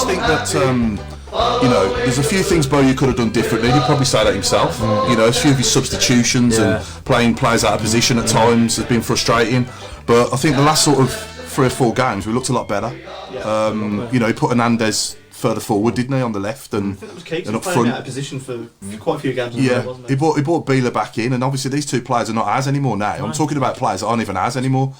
think that there's a few things Bowyer could have done differently. He'd probably say that himself. A few of his substitutions and playing players out of position at times has been frustrating. But I think the last sort of 3 or 4 games we looked a lot better. He put Hernandez further forward, didn't he, on the left and up front. Out of position for quite a few games. He brought Beeler back in, and obviously these 2 players are not as anymore now. I'm talking about players that aren't even as anymore.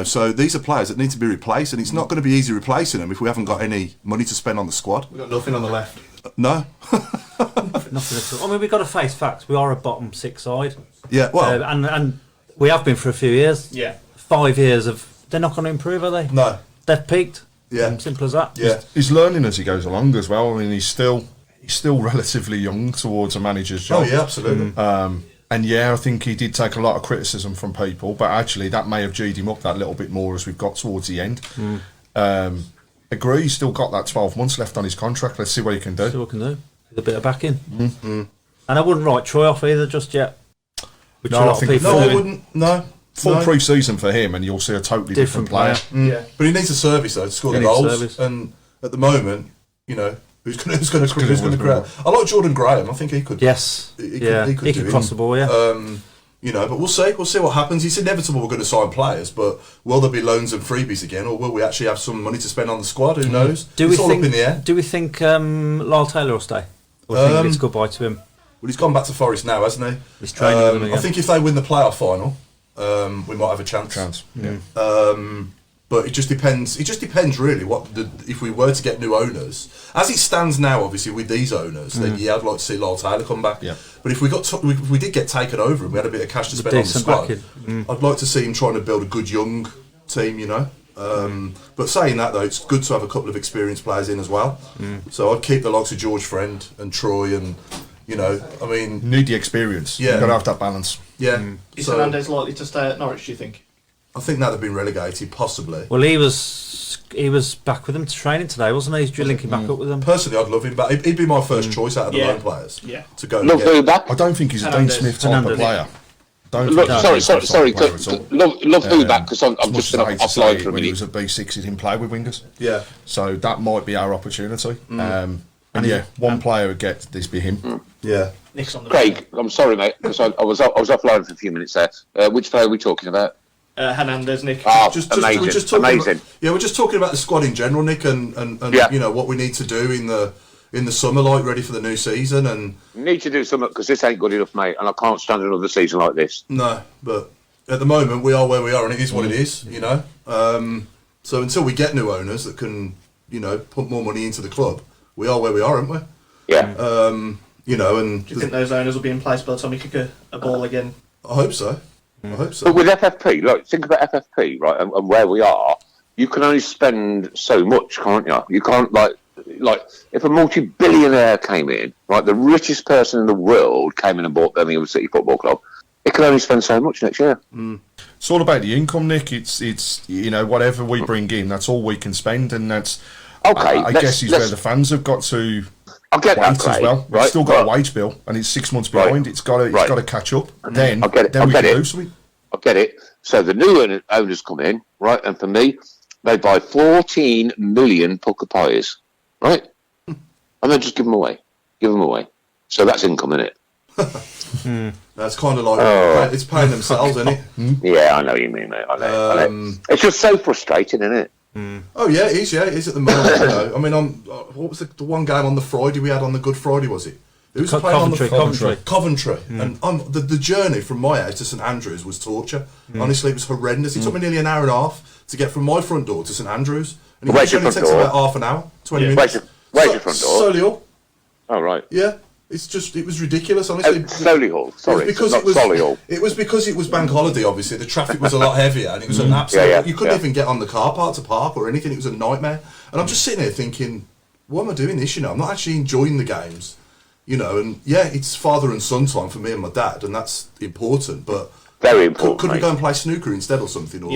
So these are players that need to be replaced, and it's not going to be easy replacing them if we haven't got any money to spend on the squad. We've got nothing on the left. No. Nothing at all. I mean, we've got to face facts. We are a bottom 6 side. Yeah, well, and we have been for a few years. Yeah, 5 years of they're not going to improve, are they? No, they've peaked. Yeah, simple as that. Yeah, he's learning as he goes along as well. I mean, he's still relatively young towards a manager's job. Oh yeah, absolutely. And I think he did take a lot of criticism from people, but actually that may have G'd him up that little bit more as we've got towards the end. Agree, he's still got that 12 months left on his contract. Let's see what he can do. See what he can do with a bit of backing. And I wouldn't write Troy off either just yet. I wouldn't. No. Full pre-season for him, and you'll see a totally different player. Yeah, but he needs a service though to score the goals. And at the moment, who's going to create? I like Jordan Graham. I think he could. Yes, he could cross the ball. Yeah. But we'll see. We'll see what happens. It's inevitable we're going to sign players, but will there be loans and freebies again, or will we actually have some money to spend on the squad? Who knows? It's all up in the air. Do we think Lyle Taylor will stay? Or do you think it's goodbye to him? Well, he's gone back to Forest now, hasn't he? He's training with them again. I think if they win the playoff final, we might have a chance. But it just depends. It just depends really. If we were to get new owners, as it stands now, obviously with these owners, then I'd like to see Lyle Taylor come back. Yeah. But if we did get taken over and we had a bit of cash to spend on the squad, I'd like to see him trying to build a good young team. But saying that though, it's good to have a couple of experienced players in as well. So I'd keep the likes of George Friend and Troy and. Need the experience. Yeah, you've got to have that balance. Yeah. Is Hernandez likely to stay at Norwich, do you think? I think that have been relegated, possibly. Well, he was back with them to training today, wasn't he? He's linking back up with them. Personally, I'd love him back. He'd be my first choice out of the loan players. Yeah. To go. Love who back? I don't think he's a Dean Smith type of player. Sorry. Love who back because I'm just going to offload for a minute. When he was at B6, he didn't play with wingers. Yeah. So that might be our opportunity. One player would get this be him. Yeah. Nick's on the Craig, I'm sorry, mate, because I was offline for a few minutes there. Which player are we talking about? Hernandez, Nick. Amazing. We're just talking about the squad in general, Nick, and what we need to do in the summer, ready for the new season. And need to do something because this ain't good enough, mate, and I can't stand another season like this. No, but at the moment we are where we are, and it is what it is. So until we get new owners that can, put more money into the club, we are where we are, aren't we? Yeah. And do you think those owners will be in place by the time we kick a ball again? I hope so. But with FFP, think about FFP, right, and where we are, you can only spend so much, can't you? You can't, if a multi-billionaire came in, right, the richest person in the world came in and bought Birmingham City Football Club, it can only spend so much next year. It's all about the income, Nick. It's whatever we bring in, that's all we can spend, and that's... Okay, I guess is where the fans have got to... I'll get that as well. Right, we've still got a wage bill, and it's 6 months behind. It's got to catch up. Then we can do something. I get it. So the new owners come in, right? And for me, they buy 14 million Pukka pies, right? And then just give them away. So that's income, isn't it? That's kind of like it's paying themselves, isn't it? Yeah, I know what you mean, mate. I know. It's just so frustrating, isn't it? Oh yeah, it is. Yeah, it is at the moment. I mean, what was the one game on the Friday we had on the Good Friday? Was it? It was playing on the Coventry. And the journey from my house to St Andrews was torture. Honestly, it was horrendous. It took me nearly an hour and a half to get from my front door to St Andrews, and it only takes about half an hour, 20 minutes. Where's your front door? Solihull. Oh right. Yeah. It was ridiculous, honestly. Solihull, sorry. It was because it was bank holiday, obviously. The traffic was a lot heavier, and it was an absolute... you couldn't even get on the car park to park or anything. It was a nightmare. And I'm just sitting here thinking, why am I doing this, I'm not actually enjoying the games, and it's father and son time for me and my dad, and that's important, but... Very important, Could we go and play snooker instead or something? Or, do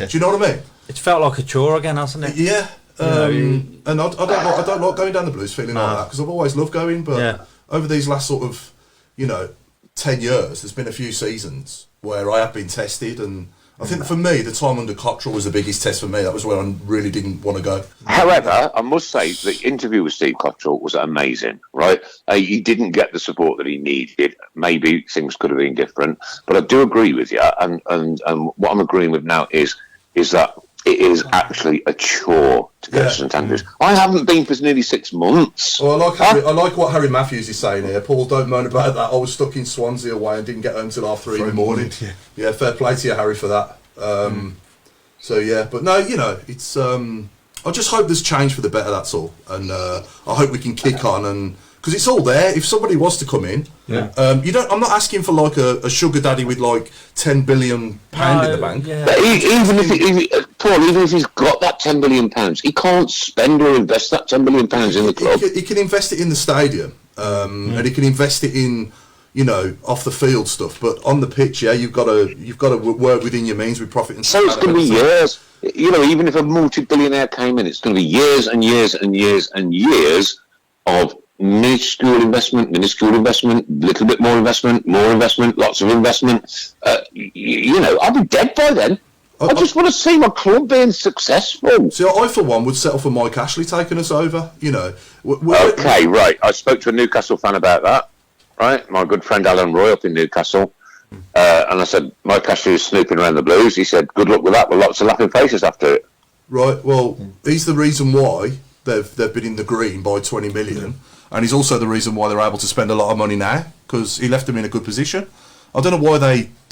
you know what I mean? It's felt like a chore again, hasn't it? Yeah. And I don't like going down the Blues feeling like that, because I've always loved going, but... Yeah. Over these last sort of, 10 years, there's been a few seasons where I have been tested and I think for me, the time under Cottrell was the biggest test for me. That was where I really didn't want to go. However, I must say the interview with Steve Cottrell was amazing, right? He didn't get the support that he needed. Maybe things could have been different, but I do agree with you. And what I'm agreeing with now is that it is actually a chore to go to St Andrews. I haven't been for nearly 6 months. Well, I like what Harry Matthews is saying here. Paul, don't moan about that. I was stuck in Swansea away and didn't get home till half 3 in the morning. Yeah, fair play to you, Harry, for that. So yeah, but no, it's. I just hope there's change for the better. That's all, and I hope we can kick on and. Because it's all there. If somebody was to come in, I'm not asking for like a sugar daddy with like £10 billion in the bank. Yeah. But even if he's got that £10 billion, he can't spend or invest that £10 billion in the club. He can invest it in the stadium, and he can invest it in, off the field stuff. But on the pitch, you've got to work within your means with profit and. So it's going to be years. Even if a multi-billionaire came in, it's going to be years and years and years and years of. Minuscule investment, little bit more investment, lots of investment. I'll be dead by then. I just want to see my club being successful. See, I for one would settle for Mike Ashley taking us over. Okay, right. I spoke to a Newcastle fan about that. Right, my good friend Alan Roy up in Newcastle, and I said Mike Ashley is snooping around the Blues. He said, "Good luck with that." With lots of laughing faces after it. Right. Well, he's the reason why they've been in the green by 20 million. And he's also the reason why they're able to spend a lot of money now, because he left them in a good position. I don't know why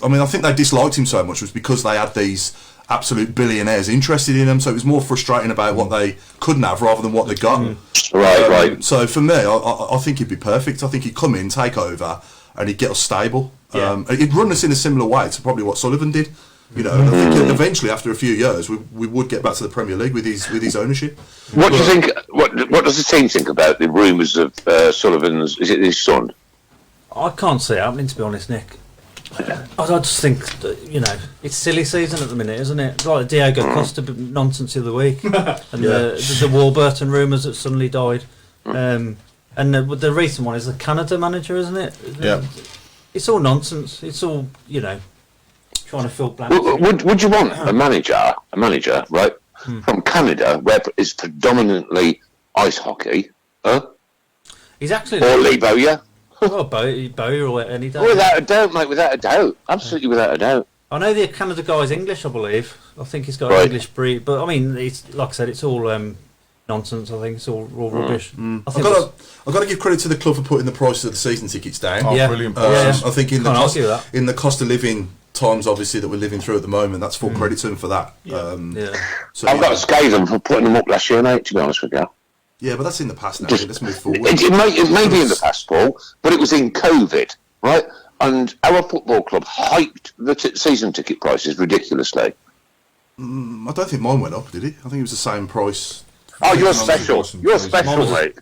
I think they disliked him so much was because they had these absolute billionaires interested in him, so it was more frustrating about what they couldn't have rather than what they got. Right. So for me, I think he'd be perfect. I think he'd come in, take over, and he'd get us stable. He'd run us in a similar way to probably what Sullivan did. And I think eventually, after a few years, we would get back to the Premier League with his ownership. What do you think? What does the team think about the rumours of Sullivan's? Is it his son? I can't see it happening, to be honest, Nick. I just think that, it's silly season at the minute, isn't it? It's like the Diego Costa nonsense the other week, and the Warburton rumours that suddenly died, and the recent one is the Canada manager, isn't it? Yeah, it's all nonsense. It's all trying to fill blanks. Would you want a manager, right, from Canada, where it's predominantly ice hockey, He's actually or Lee Bowyer? Oh, Bowyer or any day. Without a doubt, mate. Without a doubt, absolutely without a doubt. I know the Canada guy's English, I believe. I think he's got English breed, but I mean, it's like I said, it's all nonsense. I think it's all rubbish. I've got to give credit to the club for putting the prices of the season tickets down. Brilliant. I think in the cost of living times, obviously, that we're living through at the moment, that's full credit to them for that. So I've got to scathe them for putting them up last year, mate, to be honest with you. Yeah, but that's in the past now. Let's move forward. It may be in the past, Paul, but it was in COVID, right? And our football club hyped the season ticket prices ridiculously. I don't think mine went up, did it? I think it was the same price. Oh, you're special. You're special, mate.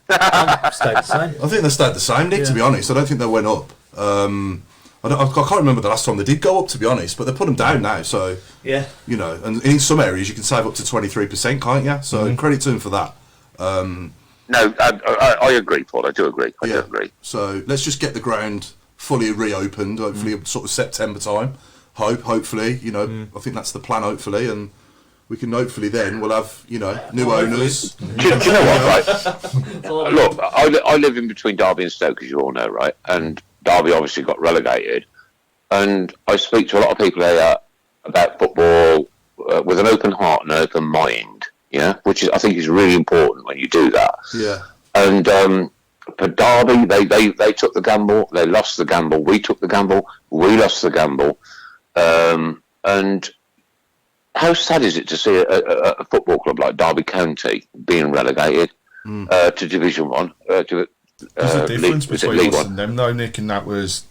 Stayed the same. I think they stayed the same, Nick, to be honest. I don't think they went up. I can't remember the last time they did go up, to be honest, but they put them down now. So, and in some areas you can save up to 23%, can't you? So credit to them for that. No, I agree, Paul. I do agree. I do agree. So let's just get the ground fully reopened, hopefully sort of September time. Hopefully, I think that's the plan, hopefully, and we can hopefully then we'll have, new owners. Do you know what, right? Look, I live in between Derby and Stoke, as you all know, right? And Derby obviously got relegated. And I speak to a lot of people here about football with an open heart and an open mind, which I think is really important when you do that. Yeah. And for Derby, they took the gamble, they lost the gamble, we took the gamble, we lost the gamble. And how sad is it to see a football club like Derby County being relegated to Division 1? There's a difference between us and them, though, Nick, and that was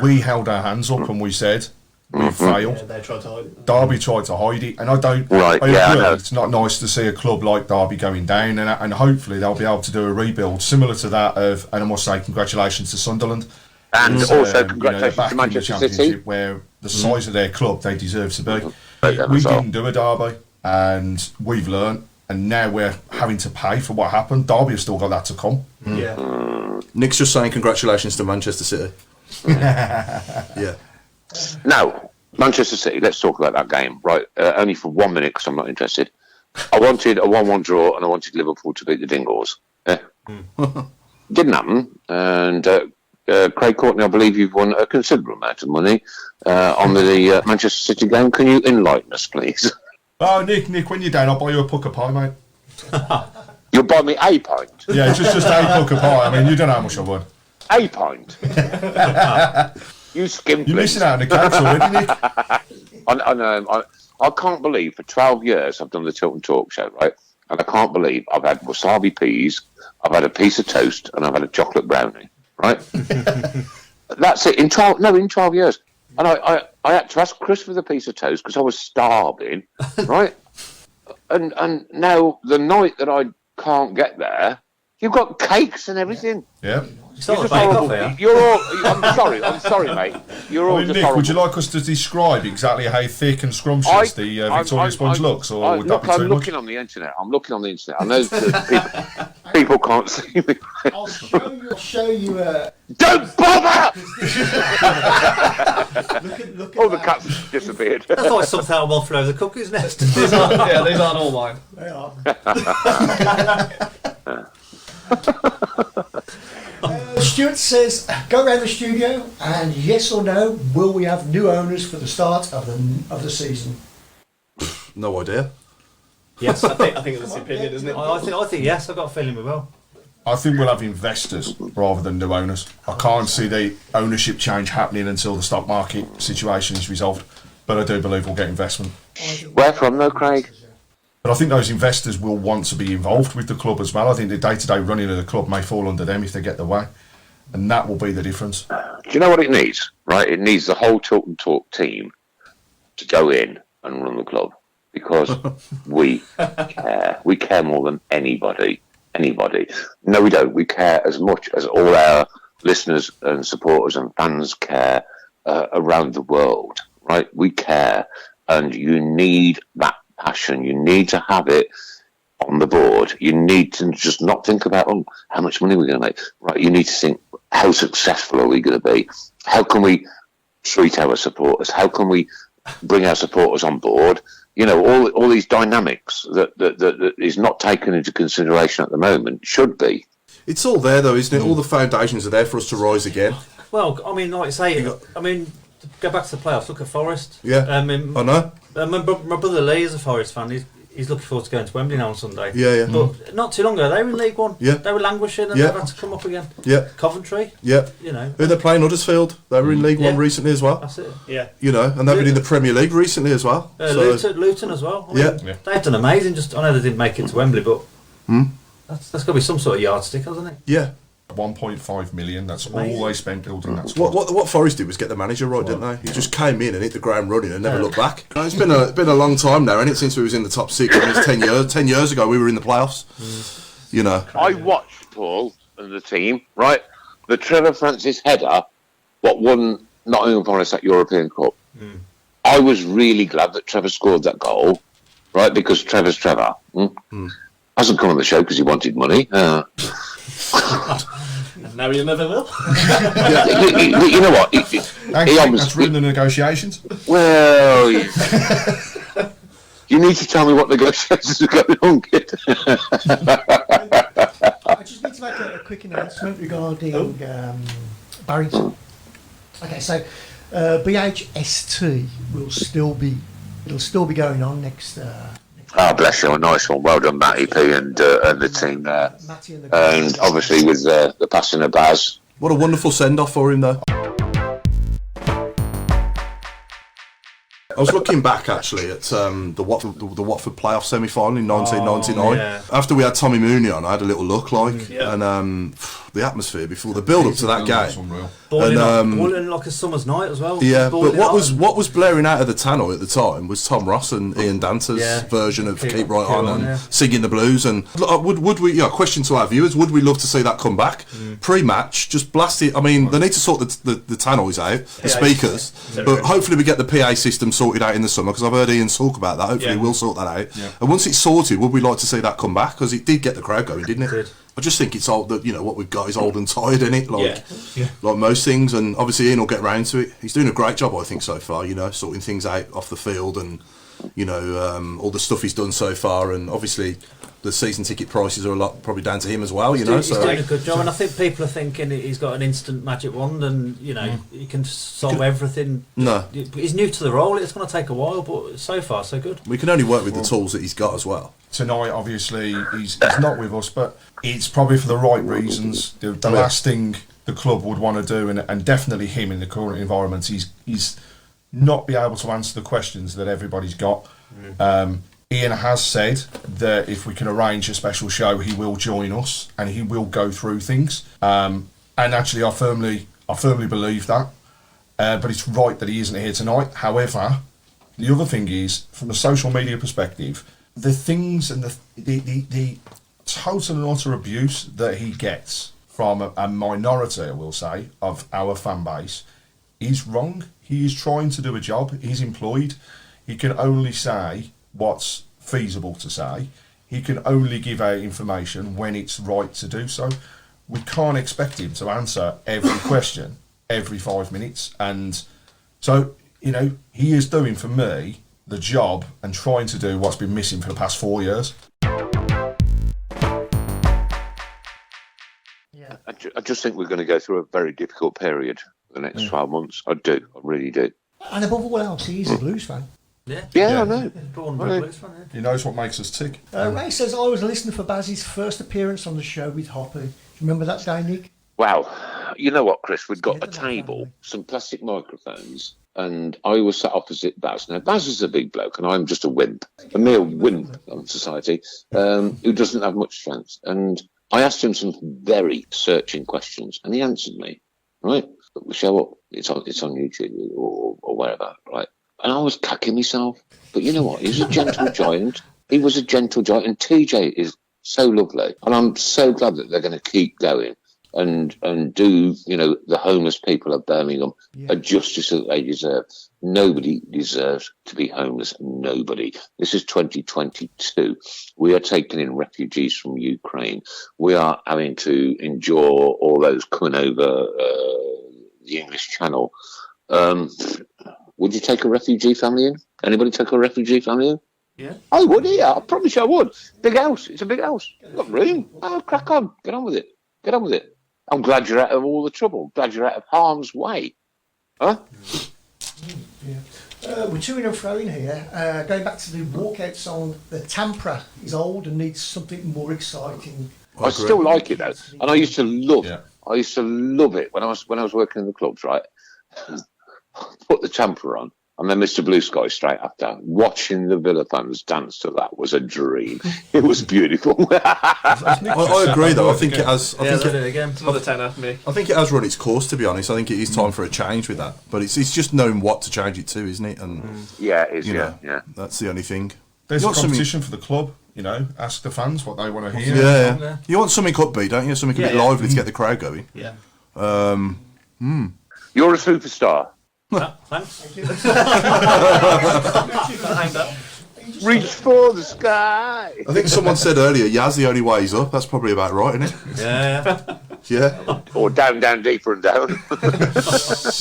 we held our hands up and we said we failed. Yeah, they tried to hide it. Derby tried to hide it, and I don't. Right, I yeah, agree. I know. It's not nice to see a club like Derby going down, and hopefully they'll be able to do a rebuild similar to that of. And I must say, congratulations to Sunderland, and also congratulations back to Manchester in the City, where the size of their club they deserve to be. Mm-hmm. We didn't do a Derby, and we've learned, and now we're having to pay for what happened. Derby have still got that to come. Yeah. Nick's just saying congratulations to Manchester City. Yeah. Now, Manchester City, let's talk about that game, right? Only for 1 minute, because I'm not interested. I wanted a 1-1 draw, and I wanted Liverpool to beat the Dingles. Yeah. Didn't happen, and Craig Courtney, I believe you've won a considerable amount of money on the Manchester City game. Can you enlighten us, please? Oh, Nick, when you're down, I'll buy you a pucker pie, mate. You'll buy me a pint? Yeah, just a pucker pie. I mean, you don't know how much I want. A pint? You skimp. You're missing out on the cakes already, Nick. I know. I can't believe for 12 years I've done the Tilton Talk Show, right? And I can't believe I've had wasabi peas, I've had a piece of toast, and I've had a chocolate brownie, right? That's it. In 12 years. And I had to ask Chris for the piece of toast because I was starving, right? And now the night that I can't get there, you've got cakes and everything. Yeah. It's not a bake-off here. You're all. I'm sorry, mate. You're all just Nick, horrible. would you like us to describe exactly how thick and scrumptious the Victoria Sponge looks, or would that be too I'm much? looking on the internet. I know that people can't see me. I'll show you. Don't bother! Look All at the that. cats disappeared. That's like something I want for over the cookies nest. These aren't all mine. They are. Stuart says, go around the studio and yes or no, will we have new owners for the start of the season? No idea. Yes, I think that's the opinion, isn't it? I think yes. I've got a feeling we will. I think we'll have investors rather than new owners. I can't see the ownership change happening until the stock market situation is resolved, but I do believe we'll get investment. Where from, though, Craig? But I think those investors will want to be involved with the club as well. I think the day-to-day running of the club may fall under them if they get their way, and that will be the difference. Do you know what it needs? Right, it needs the whole Tilton Talk team to go in and run the club because we care. We care more than anybody. No, we don't. We care as much as all our listeners and supporters and fans care around the world. Right, we care, and you need that passion. You need to have it on the board. You need to just not think about how much money we're going to make. Right, you need to think, how successful are we going to be? How can we treat our supporters? How can we bring our supporters on board? You know, all these dynamics that is not taken into consideration at the moment should be. It's all there, though, isn't it? All the foundations are there for us to rise again. Well, I mean, like I say, to go back to the playoffs, look at Forest. Yeah, I know. My brother Lee is a Forest fan. He's looking forward to going to Wembley now on Sunday. Yeah. But not too long ago, they were in League One. Yeah. They were languishing and they've had to come up again. Yeah. Coventry. Yeah. You know. Who they're playing Huddersfield. They were in League One recently as well. That's it. Yeah. You know, and they've been in the Premier League recently as well. Luton as well. I mean, they've done amazing. Just I know they didn't make it to Wembley, but that's got to be some sort of yardstick, hasn't it? Yeah. 1.5 million. That's all they spent building that What squad. what Forest did was get the manager right, didn't they? He just came in and hit the ground running and never looked back. It's been a long time now, and it since we was in the top six. I mean, it's 10 years. 10 years ago, we were in the playoffs. You know. I watched Paul and the team, right? The Trevor Francis header, what won Nottingham Forest that European Cup. I was really glad that Trevor scored that goal, right? Because Trevor's Trevor. Hasn't come on the show because he wanted money. Now you never will. You know what? That's ruined the negotiations. Well, you need to tell me what negotiations are going on, kid. I just need to make a quick announcement regarding Barrington. Okay, so BHST will still be going on next. Bless you, a nice one. Well done, Matty P and the team there. Matty and And obviously with the passing of Baz. What a wonderful send-off for him, though. I was looking back actually at the Watford playoff semi-final in 1999. yeah. After we had Tommy Mooney on, I had a little look and the atmosphere before the build-up to that That's game. unreal. Boiling like a summer's night as well. Yeah, but Boiling hot. what was blaring out of the tannoy at the time was Tom Ross and Ian Danter's version of Keep Right On and singing the blues. And would we? Yeah, question to our viewers: would we love to see that come back pre-match? Just blast it. I mean, they need to sort the tannoys out, the speakers, but hopefully we get the PA system sorted out in the summer because I've heard Ian talk about that. Hopefully we'll sort that out. Yeah. And once it's sorted, would we like to see that come back? Because it did get the crowd going, didn't it? I just think it's all that what we've got. like he's old and tired, isn't it? Like, like most things, and obviously Ian will get round to it. He's doing a great job, I think, so far. You know, sorting things out off the field, and you know, all the stuff he's done so far, and obviously the season ticket prices are a lot probably down to him as well. You know, he's doing a good job, and I think people are thinking he's got an instant magic wand, and you know he can solve everything. No, he's new to the role. It's going to take a while, but so far so good. We can only work with the tools that he's got as well. Tonight, obviously, he's not with us, but it's probably for the right reasons. The last thing the club would want to do, and definitely him in the current environment, he's not be able to answer the questions that everybody's got. Ian has said that if we can arrange a special show, he will join us and he will go through things. And actually, I firmly believe that. But it's right that he isn't here tonight. However, the other thing is, from a social media perspective, the things and the total and utter abuse that he gets from a minority, I will say, of our fan base is wrong. He is trying to do a job. He's employed. He can only say what's feasible to say. He can only give out information when it's right to do so. We can't expect him to answer every question every 5 minutes. And so, you know, he is doing, for me, the job and trying to do what's been missing for the past 4 years. Yeah. I just think we're going to go through a very difficult period for the next 12 months. I do. I really do. And above all else, he's a Blues fan. Yeah, I know. Born and bred Blues fan, yeah. He knows what makes us tick. Ray says, I was listening for Baz's first appearance on the show with Hoppy. Do you remember that day, Nick? Wow. You know what, Chris? We'd got a Scared of that table, family. some plastic microphones, and I was sat opposite Baz. Now, Baz is a big bloke, and I'm just a wimp, a mere wimp of society, who doesn't have much strength. And I asked him some very searching questions, and he answered me, right? The show up, it's on YouTube or wherever, right? And I was cacking myself. But you know what? He's a gentle giant. He was a gentle giant. And TJ is so lovely. And I'm so glad that they're going to keep going and do, you know, the homeless people of Birmingham a justice that they deserve. Nobody deserves to be homeless. Nobody. This is 2022. We are taking in refugees from Ukraine. We are having to endure all those coming over the English Channel. Would you take a refugee family in? Anybody take a refugee family in? Yeah. I would, yeah. I promise you I would. Big house. It's a big house. Got room. Oh, crack on. Get on with it. Get on with it. I'm glad you're out of all the trouble. Glad you're out of harm's way. Huh? Yeah. We're to and fro in here. Going back to the walkout song, the Tampra is old and needs something more exciting. I still like it though, and I used to love. I used to love it when I was working in the clubs. Right, put the Tamper on, and then Mr. Blue Sky straight after. Watching the Villa fans dance to that was a dream. It was beautiful. I agree, though. I think it has. I think it again. It's another tenner for me. I think it has run its course. To be honest, I think it is time for a change with that. But it's just knowing what to change it to, isn't it? And yeah, it is. you know, Yeah. that's the only thing. There's a competition for the club, you know. Ask the fans what they want to hear. Yeah. You want something upbeat, don't you? Something a bit lively to get the crowd going. Yeah. You're a superstar. Thanks. Reach for the sky. I think someone said earlier, Yaz, the only way is up. That's probably about right, isn't it? Yeah. Yeah. Or down, deeper and down.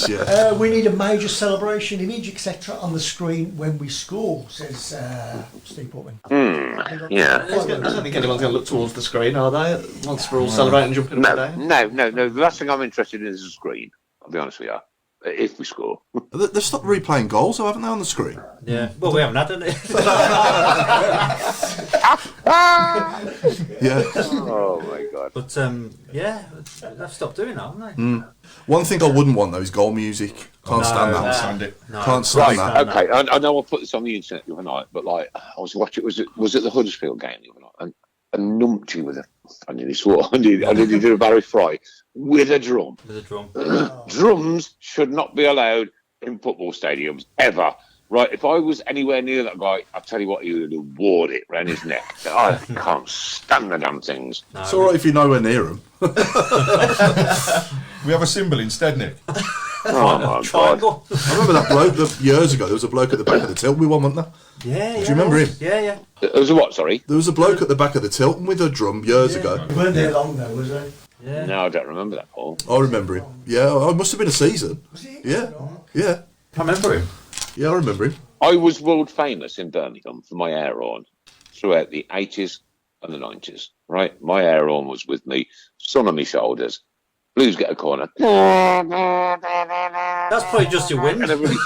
Yeah. We need a major celebration image, etc., on the screen when we score, says Steve Portman. Yeah. I don't think anyone's going to look towards the screen, are they? Once we're all celebrating and jumping up and down. No. The last thing I'm interested in is the screen. I'll be honest with you. If we score. They've stopped replaying goals, though, haven't they, on the screen? Yeah. Well, we haven't had it. Yeah. Oh my god. But yeah, they've stopped doing that, haven't they? One thing I wouldn't want, though, is goal music. Can't stand that. Stand it. No. Can't stand that. Okay, I know I put this on the internet the other night, but like I was watching, was it the Huddersfield game the other night? And a numpty with a, I nearly swore, I nearly did a Barry Fry with a drum. With a drum. Drums should not be allowed in football stadiums ever. Right, if I was anywhere near that guy, I'll tell you what, he would have worn it round his neck. I can't stand the damn things. It's all right if you're nowhere near them. We have a symbol instead, Nick. Oh, my God. Triangle. I remember that bloke years ago. There was a bloke at the back of the Tilton we won, wasn't there? Yeah. Do you remember him? Yeah. It was a what, sorry? There was a bloke at the back of the Tilton with a drum years ago. He weren't there long though, was he? Yeah. No, I don't remember that, Paul. I remember him. Yeah, it must have been a season. Was he? Yeah, yeah, I remember him. yeah. I remember him. I was world famous in Birmingham for my air horn throughout the 80s and the 90s, right? My air horn was with me, sun on my shoulders. Blues get a corner. That's probably just your wind. And everybody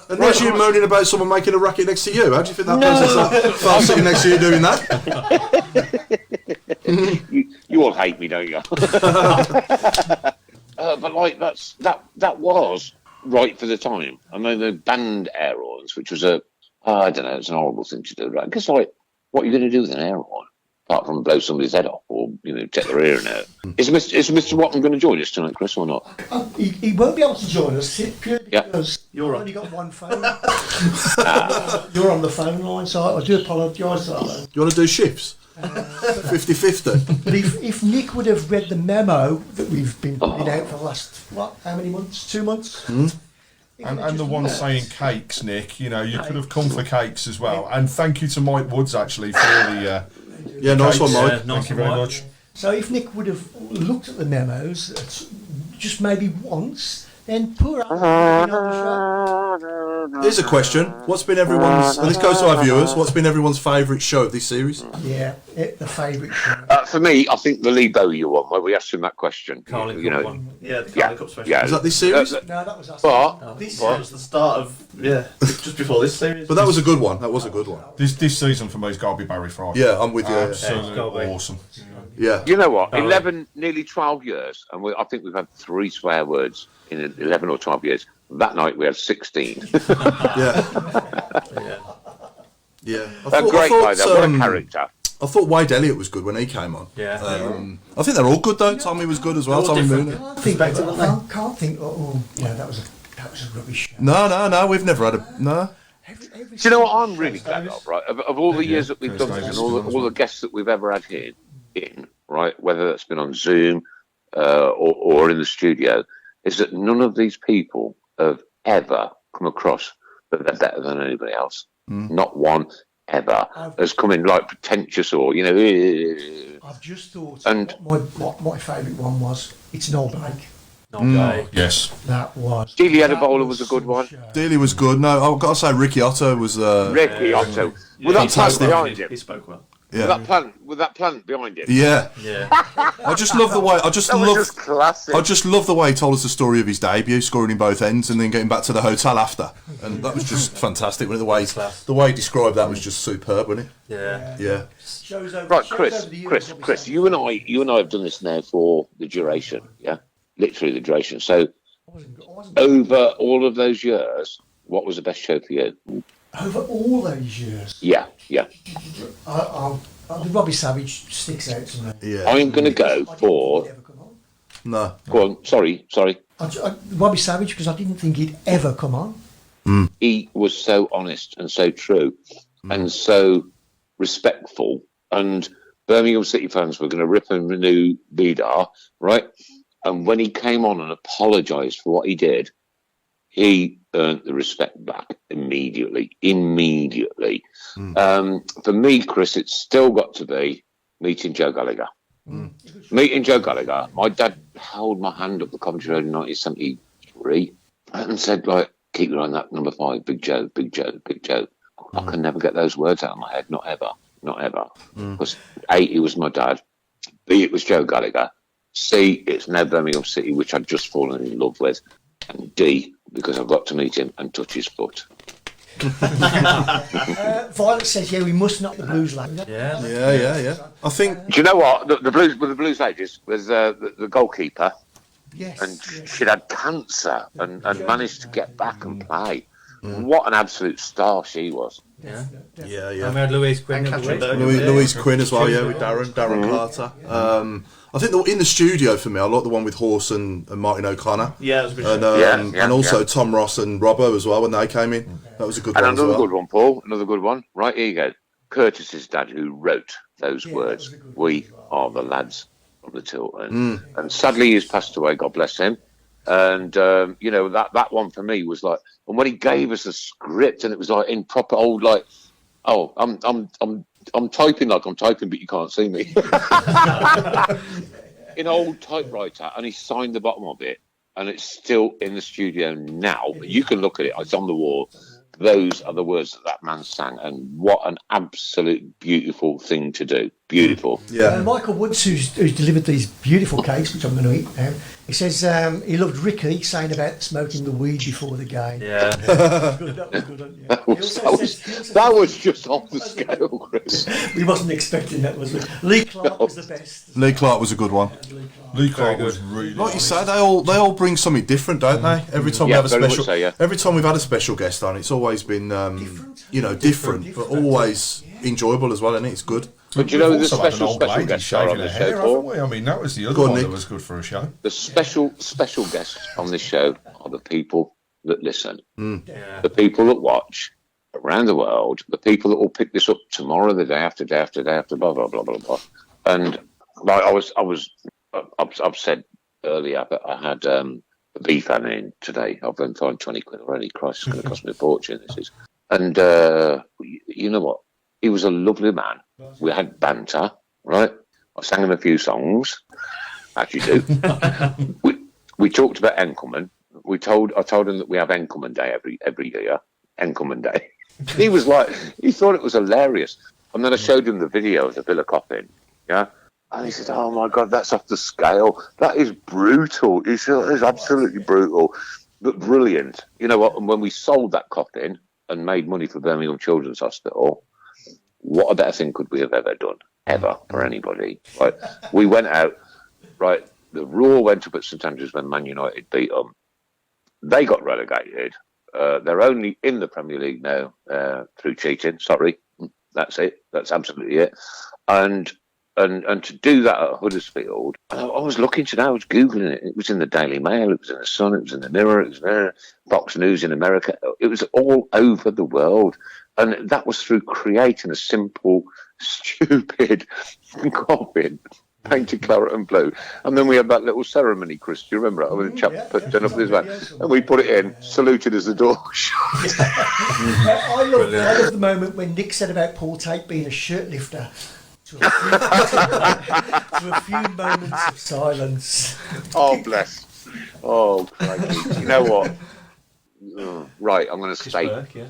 And there's you moaning about someone making a racket next to you. How do you think that person's felt sitting next to you doing that? you all hate me, don't you? But like that was right for the time. I mean, the band air horns, which was I don't know, it's an horrible thing to do, right? Because like, what are you going to do with an air horn apart from blow somebody's head off or take their earring out? Is Mr. Watton going to join us tonight, Chris, or not? He won't be able to join us purely Yeah. because You're I've on. only got one phone. You're on the phone line, so I do apologise for that. You want to do shifts? 50-50. But if Nick would have read the memo that we've been putting out for the last, how many months? 2 months? And the one saying cakes, Nick, you could have come for cakes as well. And thank you to Mike Wods, actually, for the Yeah, nice one, cakes. Mike. Yeah, nice Thank you one, very Mike. much. So if Nick would have looked at the memos, just maybe once, then poor Alan would have been on the show. Here's a question. What's been everyone's, and this goes to our viewers, what's been everyone's favourite show of this series? Yeah, the favourite show. For me, I think the Lee Bowyer one, where we asked him that question. Carling you Cup know, one. Yeah, the yeah, Carling Cup special. yeah. Was that this series? No, that was us. But This That was the start of, just before this series. But that was a good one. That was a good one. This season for me has got to be Barry Fry. Yeah, I'm with you. Absolutely gotta be. awesome. Yeah. you know what? Oh, 11, nearly 12 years, and I think we've had 3 swear words in 11 or 12 years. That night we had 16. Yeah. Yeah. Yeah. A great guy, though. What a character. I thought Wade Elliott was good when he came on. Yeah. I think they're all good though. Tommy was good as well. They're all Tommy different. Mooney. Can't think. That was a rubbish show. No. We've never had a no. Do you know what I'm really glad of, right? Of all the years that we've done this and all the guests that we've ever had here in, right, whether that's been on Zoom or in the studio, is that none of these people have ever come across that they're better than anybody else. Not one ever has come in like pretentious or, I've just thought And- what my favourite one was. It's Noel Blake. Okay. Yes. That was. Dealey that Adebola was a good some one. show. Dealey was good. No, I've got to say Ricky Otto was. Ricky Otto. With that plant Fantastic. behind him. He spoke well. Yeah. With that plant behind him. Yeah. Yeah. I just love the way. That was just classic. I just love the way he told us the story of his debut, scoring in both ends, and then getting back to the hotel after, and that was just fantastic. The way he described that was just superb, wasn't it? Yeah. Yeah. Shows over, Right, shows Chris, over the years, Chris, you and I have done this now for the duration, yeah, literally the duration. So I wasn't over all of those years, what was the best show for you? over all those years. Yeah. The Robbie Savage sticks out to me. Yeah. I'm going to go for. He'd ever come on. No. Go on. Sorry. Robbie Savage, because I didn't think he'd ever come on. He was so honest and so true, and so respectful. And Birmingham City fans were going to rip him a new Vidar, right? And when he came on and apologised for what he did, he earned the respect back immediately. For me, Chris, it's still got to be meeting Joe Gallagher. Meeting Joe Gallagher, my dad held my hand up the Coventry Road in 1973 and said, like, keep your eye on that number 5, Big Joe, Big Joe, Big Joe. I can never get those words out of my head, not ever. Because A, he was my dad. B, it was Joe Gallagher. C, it's now Birmingham City, which I'd just fallen in love with. And D, because I've got to meet him and touch his foot. Violet says, we must knock the Blues like that. Yeah. I think. Do you know what? The Blues Ladies was the goalkeeper, Yes. and she'd had cancer and managed to get back and play. What an absolute star she was. Yeah. Yeah. And we had Louise Quinn. And the other Catherine week. Bergen. Louise Quinn as well, yeah, with Darren Carter. I think in the studio for me, I like the one with Horse and Martin O'Connor. Yeah, it was a good And, show. and also Tom Ross and Robbo as well when they came in. That was a good And one as another well. good one, Paul. Another good one. Right, here you go. Curtis's dad, who wrote those words. We are the lads from the Tilton. And sadly, he's passed away. God bless him. And you know, that one for me was like, and when he gave us a script, and it was like in proper old like, oh, I'm typing like I'm typing, but you can't see me. In old typewriter, and he signed the bottom of it, and it's still in the studio now. You can look at it; it's on the wall. Those are the words that man sang, and what an absolute beautiful thing to do. Beautiful. Yeah. Michael Wods, who's delivered these beautiful cakes, which I'm going to eat now, he says he loved Ricky saying about smoking the weed before the game. Yeah. That was good, wasn't it? That was just off the scale, Chris. We wasn't expecting that, was we? Lee Clark was the best. Lee Clark was a good one. Lee Clark was really Like you say, they all bring something different, don't they? Every time we have a very much special, so, yeah. every time we've had a special guest on, it's always been different, but always enjoyable as well, and it's good. But you know, the also had an special old lady guests are on shaving the her hair, show, haven't Paul. we? I mean, that was the other Go on, one Nick. that was good for a show. The special guests on this show are the people that listen, the people that watch around the world, the people that will pick this up tomorrow, the day after, blah blah blah blah blah. And like I've said earlier that I had a beef in today. I've been fined 20 quid already. Christ, it's going to cost me a fortune. This is, and you know what? He was a lovely man. We had banter, right? I sang him a few songs, as you do. we talked about Enkelman. I told him that we have Enkelman Day every year. Enkelman Day. He was like, he thought it was hilarious. And then I showed him the video of the Villa coffin. Yeah. And he said, "Oh my God, that's off the scale. That is brutal. It's absolutely brutal, but brilliant." You know what? And when we sold that coffin and made money for Birmingham Children's Hospital, what a better thing could we have ever done, ever, for anybody? Right? We went out, right? The Roar went up at St Andrews when Man United beat them. They got relegated. They're only in the Premier League now through cheating. Sorry, that's it. That's absolutely it. And to do that at Huddersfield, I was looking today, I was Googling it. It was in the Daily Mail, it was in the Sun, it was in the Mirror, it was there, Fox News in America. It was all over the world. And that was through creating a simple, stupid coffin, painted claret and blue. And then we had that little ceremony, Chris, do you remember it? When the chap put up his van, and we put it in, saluted as the door shut. I love the moment when Nick said about Paul Tate being a shirt lifter. To a few moments of silence. Oh, bless. Oh, crikey. You know what? Right, I'm going to say.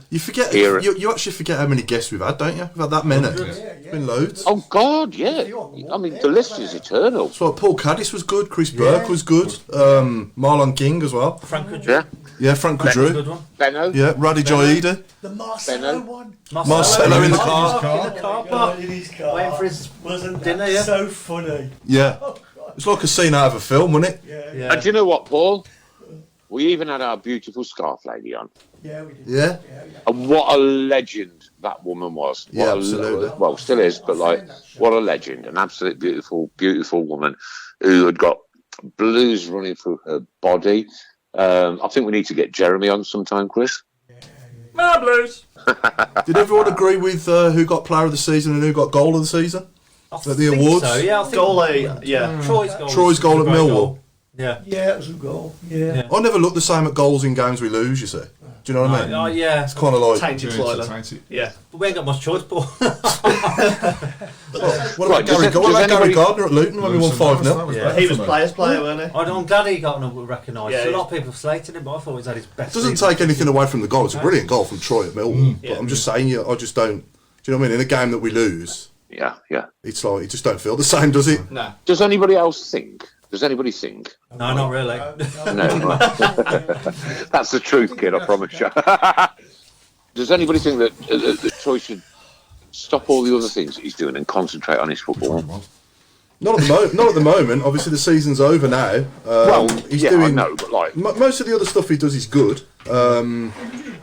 You forget. Here. You actually forget how many guests we've had, don't you? We've had that many. It's been loads. Oh, God, yeah. I mean, the list is eternal. So Paul Caddis was good. Chris Burke was good. Marlon King as well. Frank Wood. Yeah, Frank Good Woodrew. one. Benno. Yeah, Radhi Joyida. The Marcelo Benno. one. Marcelo in the car. In the car park. In his car. Waiting for his Wasn't dinner, that yeah. so funny? Yeah. It's like a scene out of a film, wasn't it? Yeah. And do you know what, Paul? We even had our beautiful scarf lady on. Yeah, we did. Yeah. And what a legend that woman was. Yeah, absolutely. Well, still is, but like, what a legend. An absolute beautiful, beautiful woman who had got blues running through her body. I think we need to get Jeremy on sometime, Chris. My blues. Did everyone agree with who got Player of the Season and who got Goal of the Season? At the awards? So, yeah, I think Goalie, yeah. Troy's goal at Millwall. Yeah. Yeah, it was a goal. Yeah. I never look the same at goals in games we lose, you see. Do you know what I mean? Oh, yeah. It's kind of like... Tainted Slider. Yeah. But we ain't got much choice, Paul. What about Gary Gardner at Luton when we won 5-0? Yeah. He was players' player, wasn't he? I'm glad he got recognised. Yeah, A lot of people have slated him, but I thought he's had his best. It doesn't season. take anything away from the goal. It's a brilliant goal from Troy at Millwall. But I'm just saying, I just don't... Do you know what I mean? In a game that we lose, Yeah. it's like, it just don't feel the same, does it? No. Does anybody else think? Does anybody think? No, not really. No. That's the truth, kid, I promise you. Does anybody think that Troy should stop all the other things that he's doing and concentrate on his football? Not at the moment. Obviously, the season's over now. He's doing. I know, but like most of the other stuff he does is good.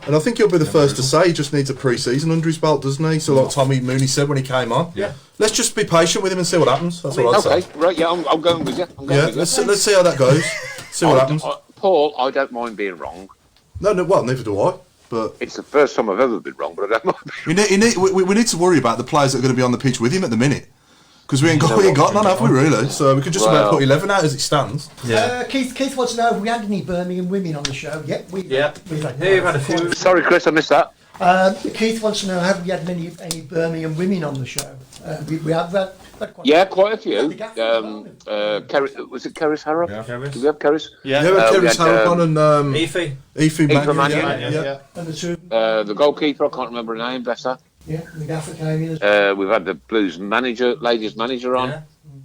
And I think he'll be the first to say he just needs a pre-season under his belt, doesn't he? So like Tommy Mooney said when he came on. Yeah. Let's just be patient with him and see what happens. That's what I'd say. okay, right? Yeah, I'm going with you. Let's see how that goes. See what happens. Paul, I don't mind being wrong. No, well, neither do I. But It's the first time I've ever been wrong, but I don't mind. we need to worry about the players that are going to be on the pitch with him at the minute. Because we ain't got none, have we, really? So we could just about put 11 out as it stands. Yeah. Keith wants to know if we had any Birmingham women on the show. Yep, we've had a few. Sorry, Chris, I missed that. Keith wants to know, have we had any Birmingham women on the show? We have had quite a few. Was it Keris Harrop? Yeah. Did we have Keris? Yeah, Keris Harrop on and Efi Mannion. Yeah. and the two. The goalkeeper, I can't remember her name, bless her. Yeah, the Gaffer came in as well. We've had the Blues manager, ladies manager on. Yeah.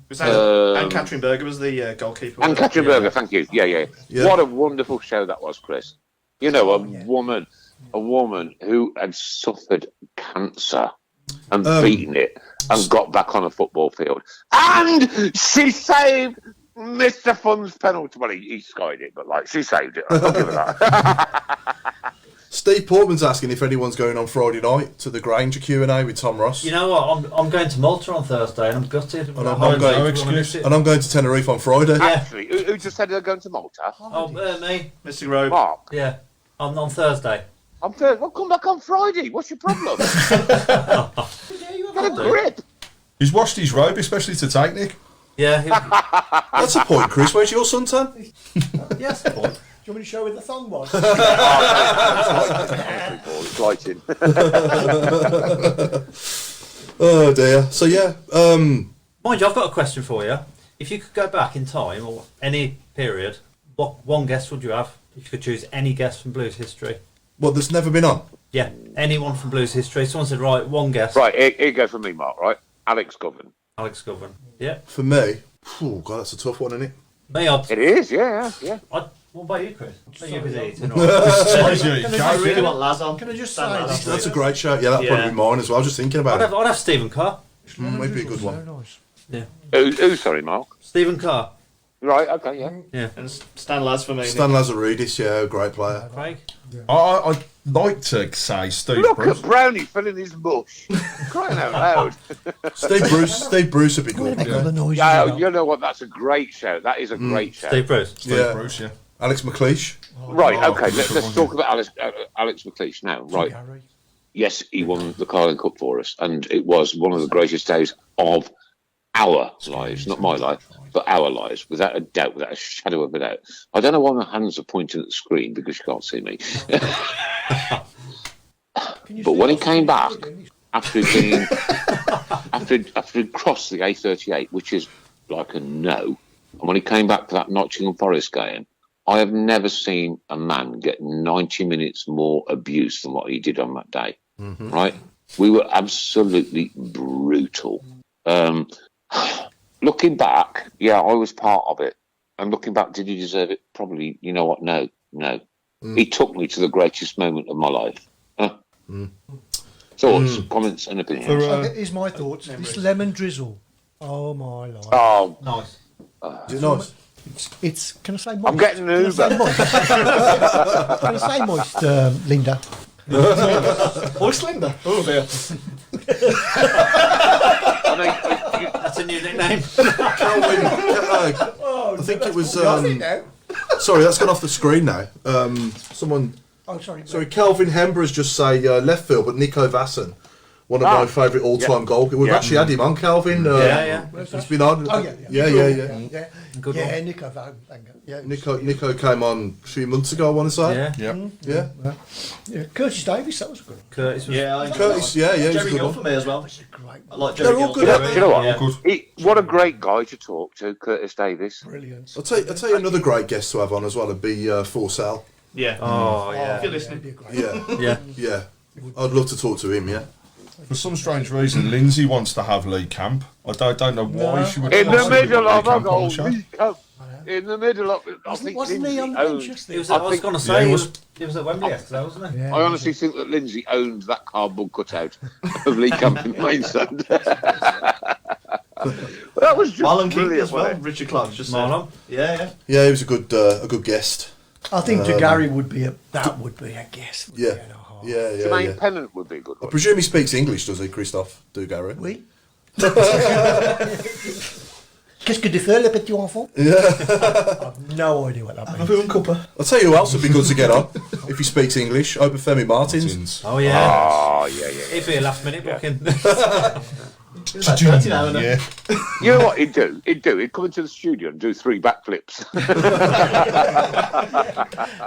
Was that and Catherine Berger was the goalkeeper. And Catherine Berger, thank you. Yeah. What a wonderful show that was, Chris. You know, a woman who had suffered cancer and beaten it and got back on a football field. And she saved Mr. Fun's penalty. Well, he skied it, but she saved it. I'll give her that. Steve Portman's asking if anyone's going on Friday night to the Granger Q&A with Tom Ross. You know what? I'm going to Malta on Thursday, and I'm gutted. And I'm going to Tenerife on Friday. Actually, who just said they're going to Malta? Me, Mr. Grove. Mark. Yeah, on Thursday. I'm Thursday. Well, come back on Friday. What's your problem? Get a grip. He's washed his robe, especially to take, Nick. Yeah. That's a point, Chris. Where's your suntan? Yes, the point. Do you want me to show where the thong was? It's lighting. Oh dear. So yeah. Mind you, I've got a question for you. If you could go back in time or any period, what one guest would you have? If you could choose any guest from blues history. What, that's never been on? Yeah, anyone from blues history. Someone said, right, one guest. Right, here you go for me, Mark, right? Alex Govan. Alex Govan. Yeah. For me, God, that's a tough one, isn't it? Me, It is, yeah. What about you, Chris? I think you're busy eating. I really want Laz on. Can I just Stand say Laz this? on. That's a great show. Yeah, that'd probably be mine as well. I was just thinking about it. I'd have Stephen Carr. Might be a good one. Nice. Yeah. Who, sorry, Mark? Stephen Carr. Right, okay, yeah. Yeah. And Stan Laz for me. Stan Lazaridis, yeah, great player. Craig. I'd like to say Steve Look Bruce. at Brownie filling his mush. Crying out loud. Steve Bruce would be good. The noise Yeah, you know what? That's a great show. That is a great show. Steve Bruce. Yeah. Bruce, yeah. Alex McLeish. Right, Oh, okay, good let's one, talk about Alex McLeish now. Right. Yes, he won the Carling Cup for us, and it was one of the greatest days of our lives, not my life, but our lives, without a doubt, without a shadow of a doubt. I don't know why my hands are pointing at the screen because you can't see me. But when he came back, after he'd crossed the A38, which is like a no, and when he came back for that Nottingham Forest game, I have never seen a man get 90 minutes more abuse than what he did on that day. Mm-hmm. Right? We were absolutely brutal. Looking back, yeah, I was part of it. And looking back, did he deserve it? Probably, you know what? No. He took me to the greatest moment of my life. Thoughts, comments, and opinions. Here's my thoughts. This lemon drizzle. Oh my life. Oh, Nice. Is it nice? It's. Can I say moist? I'm getting an Uber. Can I say moist, Linda? Moist Linda. Oh dear. That's a new nickname. Calvin, I think it was. Sorry, that's gone off the screen now. Someone. Oh, sorry. Sorry, Calvin Hembro's just say left field, but Nico Vasson, one of my favourite all-time goalkeepers. We've actually had him on, Calvin. He's been on. Oh, yeah. Good yeah, one. Nico. Yeah, Nico came on a few months ago, I want to say. Yeah. yeah. Curtis Davis, that was a good one. Curtis was. Yeah, I enjoyed Curtis, that one. he's a Jerry good Gill one. for me as well. That's a great I one. like They're Jerry all Gill. good, Do you know what? Yeah. What a great guy to talk to, Curtis Davis. Brilliant. I'll tell you another great guest to have on as well would be Forsell. Yeah. Oh, If yeah. you're listening. That'd be great. Yeah. I'd love to talk to him, yeah. For some strange reason, Lindsay wants to have Lee Camp. I don't know why she would. In the possibly middle want of Lee a Camp on goal. the show. In the middle of it. I think Wasn't he on Lindsay the owned. bench He was, yesterday? I was going to say, Yeah, he was at Wembley yesterday, wasn't he? Yeah. I honestly think that Lindsay owned that cardboard cutout of Lee Camp in the main stand. That was just Marlon King brilliant, as well. wasn't it? Richard Clark just said. Marlon. Yeah. Yeah, he was a good guest. I think Gary would be a guest. Yeah. Jermaine Pennant would be a good I one. presume he speaks English, does he, Christophe Dugarry? Oui. Qu'est-ce que tu fais, le petit enfant? Yeah. I've no idea what that means. I'll tell you who else would be good to get on if he speaks English. Obafemi Martins. Oh, yeah. Oh, yeah. He'd be a last minute booking. Yeah. You know what he'd do? He'd come into the studio and do 3 backflips.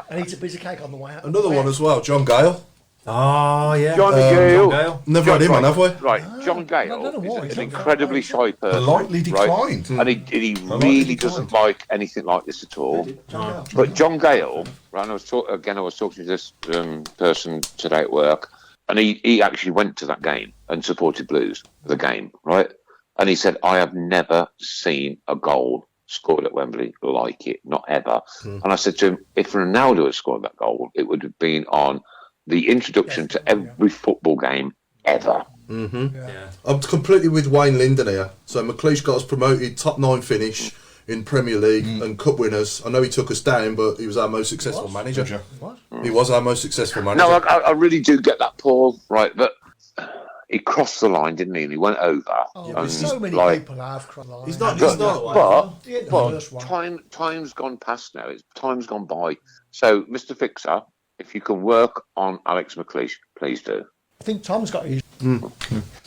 And eat a piece of cake on the way out. Another one as well, John Gale. Oh, yeah. John Gale. John Gale. Never had him on, have we? Right, John I Gale don't know why, is he's an not incredibly very- shy person. Politely declined. Right? And he really doesn't like anything like this at all. But John Gale, right, I was talking to this person today at work, and he actually went to that game and supported Blues, the game, right? And he said, I have never seen a goal scored at Wembley like it, not ever. And I said to him, if Ronaldo had scored that goal, it would have been on the introduction to every football game ever. I'm completely with Wayne Linden here. So McLeish got us promoted, top 9 finish in Premier League and Cup winners. I know he took us down, but he was our most successful manager. What? He was our most successful manager. No, I really do get that, Paul, right? But he crossed the line, didn't he? And he went over. Oh, and so many like, people have crossed the line. He's not. But time's gone past now. Time's gone by. So, Mr. Fixer, if you can work on Alex McLeish, please do. I think Tom's got his.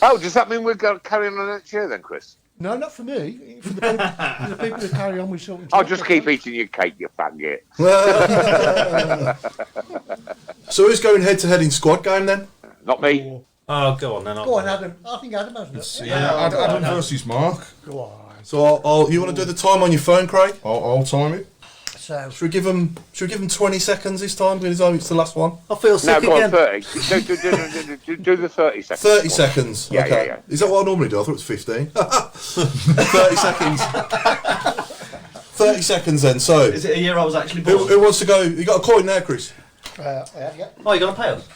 Oh, does that mean we're going to carry on next year then, Chris? No, not for me. For the people who carry on with something. I'll just keep eating your cake, you faggot. So who's going head to head in squad game then? Not me. Oh, go on then. Go on, Adam. I think Adam hasn't it. Yeah, Adam versus Mark. Go on. So you want to do the time on your phone, Craig? I'll time it. So, Should we give him 20 seconds this time? Because it's the last one. I feel No, sick go on, again. 30. Do the 30 seconds. 30 seconds. Yeah, okay. yeah. Is that what I normally do? I thought it was 15. 30 seconds. 30 seconds then. So Is it a year I was actually born? who wants to go? You got a coin there, Chris? yeah. Oh, you're going to pay us?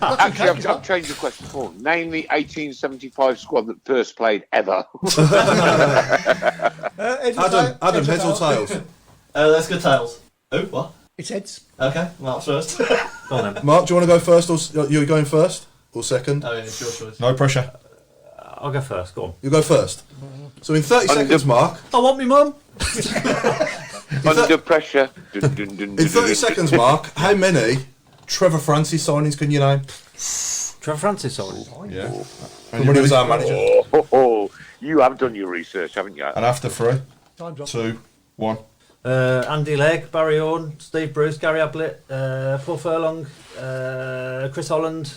Actually, I've changed the question. Paul. Name the 1875 squad that first played ever. Adam, heads or tails? Let's go tails. Oh, what? It's heads. Okay, Mark's first. Go on then. Mark, do you want to go first, or you're going first or second? Oh, yeah, it's your choice. No pressure. I'll go first. Go on. You go first. So in 30 seconds, Mark. I want me mum. Under pressure. In 30 seconds, Mark. How many Trevor Francis signings can you name? Trevor Francis, sorry. Yeah. From when he was our manager. Oh, you have done your research, haven't you? And after 3, Time's up. 2, 1. Andy Legg, Barry Horn, Steve Bruce, Gary Ablett, Paul Furlong, Chris Holland,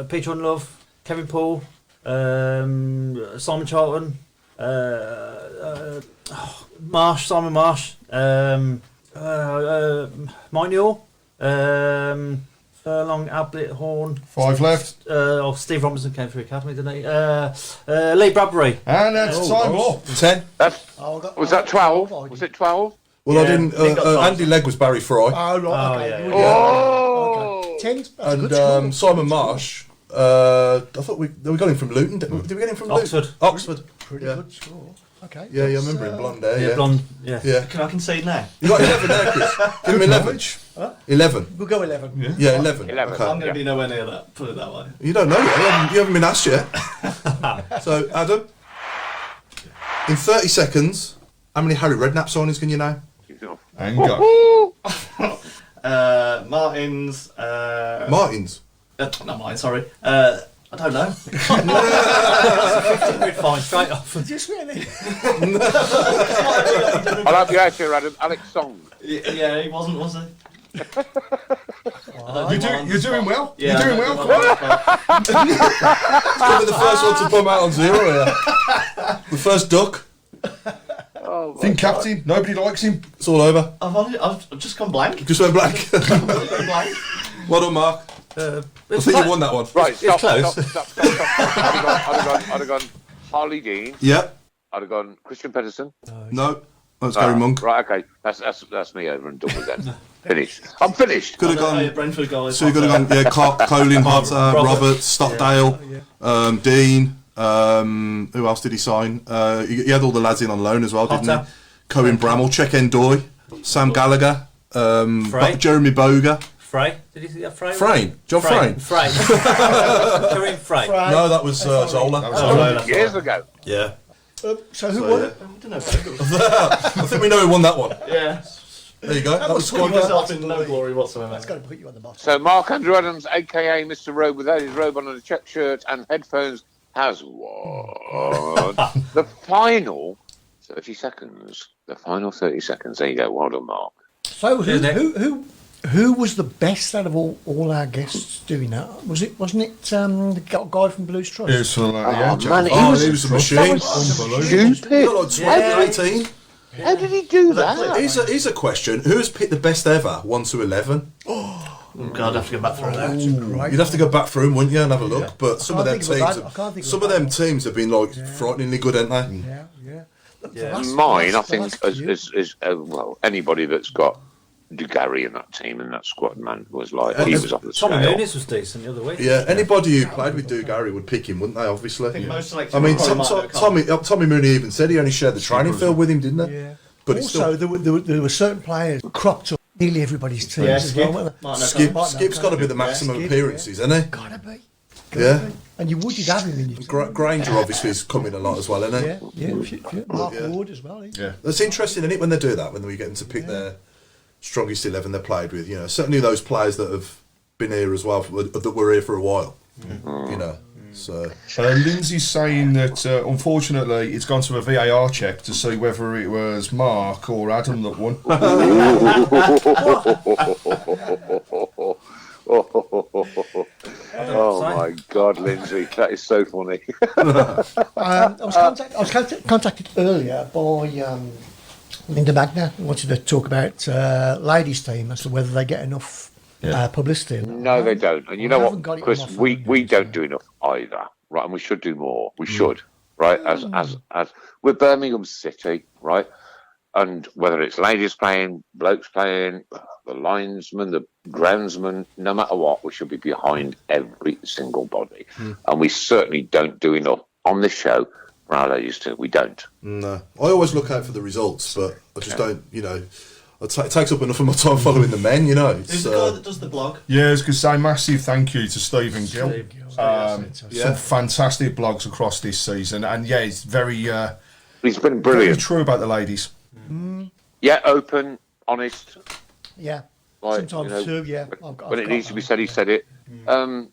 Peter Unlove, Kevin Paul, Simon Charlton, Simon Marsh, Mike Newell, Furlong, Ablett, Horn. 5 left. Steve Robinson came through Academy, didn't he? Lee Bradbury. And that's time up. 10. Was that 12? Was it 12? Well, I Yeah, didn't. Nick got 12. Andy Legg was Barry Fry. Oh, right. Okay. yeah, Here we yeah. go. Oh! Okay. 10. That's a And good score. Simon Marsh. I thought we got him from Luton. Did we get him from Oxford. Luton? Oxford. Pretty good score. Okay. Yeah, I remember him blonde hair. Yeah, Yeah, blonde. Yeah. yeah. Can I concede now? You got 11 there, Chris. Give him 11. 11. We'll go 11. Yeah, 11. 11. Okay. I'm going to be nowhere near that, put it that way. You don't know yet. You haven't been asked yet. So, Adam, in 30 seconds, how many Harry Redknapp signings can you name? And go. Martin's. Martins. Not mine, sorry. I don't know. 50 quid fine, straight off. Just really. I'll help you out here, Adam. Alex Song. Yeah, he wasn't, was he? You're doing well. Yeah, You're doing well. Come on. Probably the first one to bum out on 0 here. The first duck. Think captain. Nobody likes him. It's all over. I've just gone blank. Just went blank. Completely blank. Well done, Mark. I think you won that one. Right, stop, close. stop. I'd have gone Harley Dean. Yeah. I'd have gone Christian Pedersen. No. That's Gary Monk. Right, okay. That's me over and done with then. Finished. I'm finished. Could have Oh, yeah, gone. Brentford guys. So you could have gone. Yeah, Colin, Potter, Roberts, Stockdale, Dean. Who else did he sign? He had all the lads in on loan as well, didn't Potter. he? Cohen Bramall, Czech Endoy, Sam Gallagher, Jeremy Boga. Frey? Did you see that Frey? Frayne. John Frayne. Frey. Kareem Frey. No, that was Zola. Years ago. Yeah. So who won it? I don't know. I think we know who won that one. Yeah. There you go. That was Putting squad. myself in no glory whatsoever. That's got to put you on the bottom. So Mark Andrew Adams, a.k.a. Mr. Robe, without his robe on and a check shirt and headphones, has won the final 30 seconds. The final 30 seconds. There you go. Well done, Mark. So who was the best out of all our guests doing that? Wasn't it the guy from Blues Trust? It was for that, Oh, man, He was a machine. Stupid. He got like 12, 18. How did he do that? Here's a question. Who's picked the best ever, 1 to 11? God, I'd have to go back for that. You'd have to go back through them, wouldn't you, and have a look? Yeah. But some of them teams have been like frighteningly good, haven't they? Yeah. Mine, I think, is well, anybody that's got Dugarry in that team and that squad, man, was like, he was off the Tommy scale. Muniz was decent the other week. Yeah, anybody who played with Dugarry would pick him, wouldn't they? Obviously. I think most selected I mean, probably might have Tommy Mooney even said he only shared the training field with him, didn't he? Yeah. But it's also, still, there were certain players who cropped up nearly everybody's teams as well, weren't they? Skip's got to be the maximum Skip, appearances, hasn't he? Gotta be. Yeah. And you'd have him in your team. Granger obviously is coming a lot as well, isn't he? Yeah. Mark Ward as well. Yeah. That's interesting, isn't it, when they do that, when we get them to pick their strongest 11 they played with, you know, certainly those players that have been here as well, that were here for a while, you know. So Lindsay's saying that unfortunately it's gone to a VAR check to see whether it was Mark or Adam that won. Oh my God, Lindsay, that is so funny. I was contacted earlier by Linda Magna, who wanted to talk about ladies' team as to whether they get enough publicity. No, they don't. And you know haven't what, got it Chris, on my we phone, don't do enough either, right? And we should do more. We should, right? As we're Birmingham City, right? And whether it's ladies playing, blokes playing, the linesman, the groundsman, no matter what, we should be behind every single body. And we certainly don't do enough on this show for our ladies too. We don't. no, I always look out for the results, but I just don't, you know. It takes up enough of my time following the men, you know. Who's the guy that does the blog? Yeah, I was going to say massive thank you to Stephen Gill. Yeah. Some fantastic blogs across this season, and yeah, it's very He's been very brilliant. true about the ladies. Yeah, open, honest. Yeah. Like, Sometimes you know, too, yeah. When it needs to be said, he said it.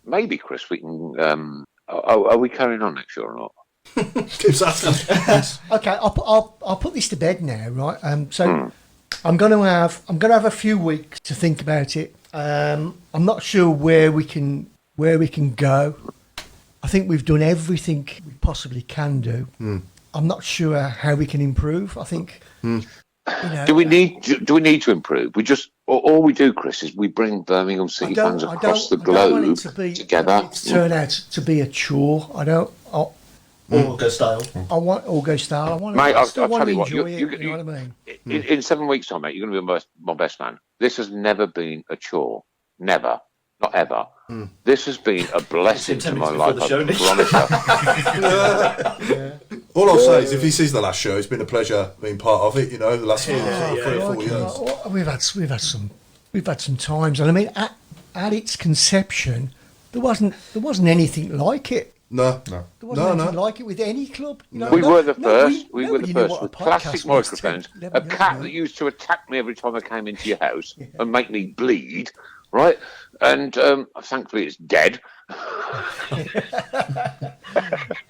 Maybe, Chris, we can. Are we carrying on next year or not? Keeps asking. Okay, I'll put this to bed now, right? So I'm going to have a few weeks to think about it. I'm not sure where we can go. I think we've done everything we possibly can do. I'm not sure how we can improve. I think. You know, Do we need to improve? We just all we do, Chris, is we bring Birmingham City fans across the globe together. It's turn out to be a chore. I don't. Or go style. I want all go style. I want. Mate, I I'll still want tell to you what, enjoy you- it. You know what I mean? In 7 weeks' time, mate, you're going to be my best man. This has never been a chore. Never. Not ever. This has been a blessing to 10 my minutes life. before the show, I promise you. All I'll say is if he sees the last show, it's been a pleasure being part of it, you know, the last 3 or 4 years. We've had some times, and I mean, at its conception, there wasn't anything like it. No. There wasn't anything like it with any club. You know, We were the first. nobody We were the knew first what a with podcast plastic was microphones. 10, A 11 years cat ago. that used to attack me every time I came into your house and make me bleed. Right, and thankfully it's dead.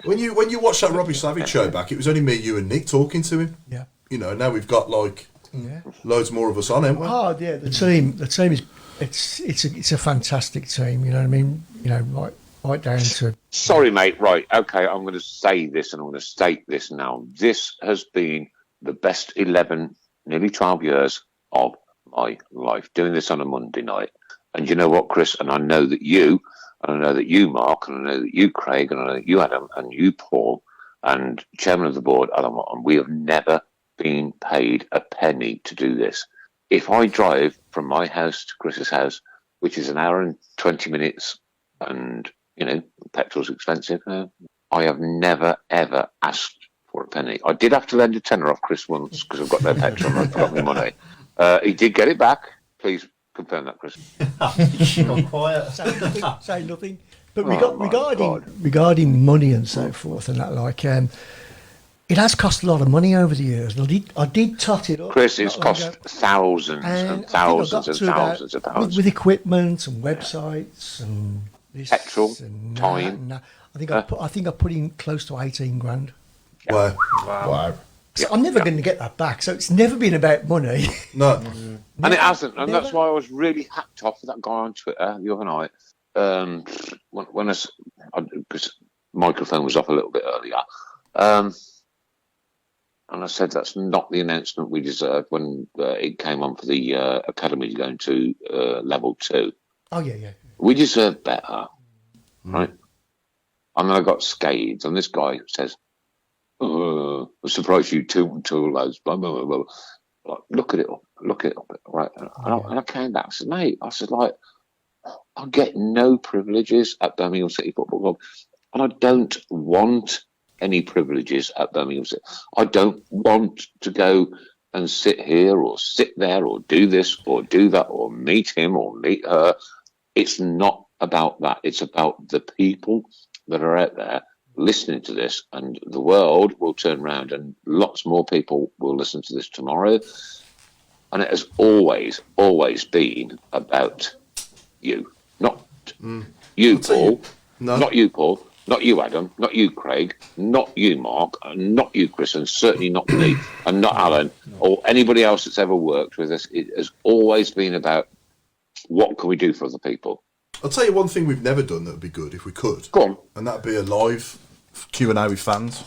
When you watch that Robbie Savage show back, it was only me, you, and Nick talking to him. Yeah. You know, now we've got like loads more of us on, haven't we? Oh yeah, the team is it's a fantastic team. You know what I mean? You know, right down to. Sorry, mate. Right, okay. I'm going to say this, and I'm going to state this now. This has been the best 11, nearly 12 years of my life. Doing this on a Monday night, and you know what, Chris? And I know that you, and I know that you, Mark, and I know that you, Craig, and I know that you, Adam, and you, Paul, and Chairman of the Board, Alan Watton, we have never been paid a penny to do this. If I drive from my house to Chris's house, which is an hour and 20 minutes, and, you know, petrol's expensive, I have never, ever asked for a penny. I did have to lend a tenner off Chris once because I've got no petrol and I forgot my money. He did get it back. Please confirm that, Chris. Not quiet. Say nothing. But God. regarding money and so forth and that, like, it has cost a lot of money over the years. I did tot it up. Chris, it's not long cost ago. thousands And and I thousands think and I got to thousands of about- pounds. with equipment and websites and this Petrol, and time. that. I think I put in close to 18 grand. Wow. So I'm never going to get that back. So it's never been about money. No. And it hasn't, and that's why I was really hacked off with that guy on Twitter the other night. When because microphone was off a little bit earlier, and I said that's not the announcement we deserved when it came on for the academy going to level 2. Oh yeah. We deserve better, right? And then I got scathed, and this guy says, "I'm surprised you two lads." Blah, blah, blah, blah. Like, look it up, right? And I came back. I said, "Mate," I said, "like, I get no privileges at Birmingham City Football Club, and I don't want any privileges at Birmingham City. I don't want to go and sit here or sit there or do this or do that or meet him or meet her. It's not about that. It's about the people that are out there listening to this, and the world will turn around and lots more people will listen to this tomorrow. And it has always been about you, not you, Paul, not you, Paul, not you, Adam, not you, Craig, not you, Mark, and not you, Chris, and certainly not me, and not Alan, or anybody else that's ever worked with us. It has always been about what can we do for other people. I'll tell you one thing we've never done that would be good if we could. Go on. And that'd be a live Q&A with fans.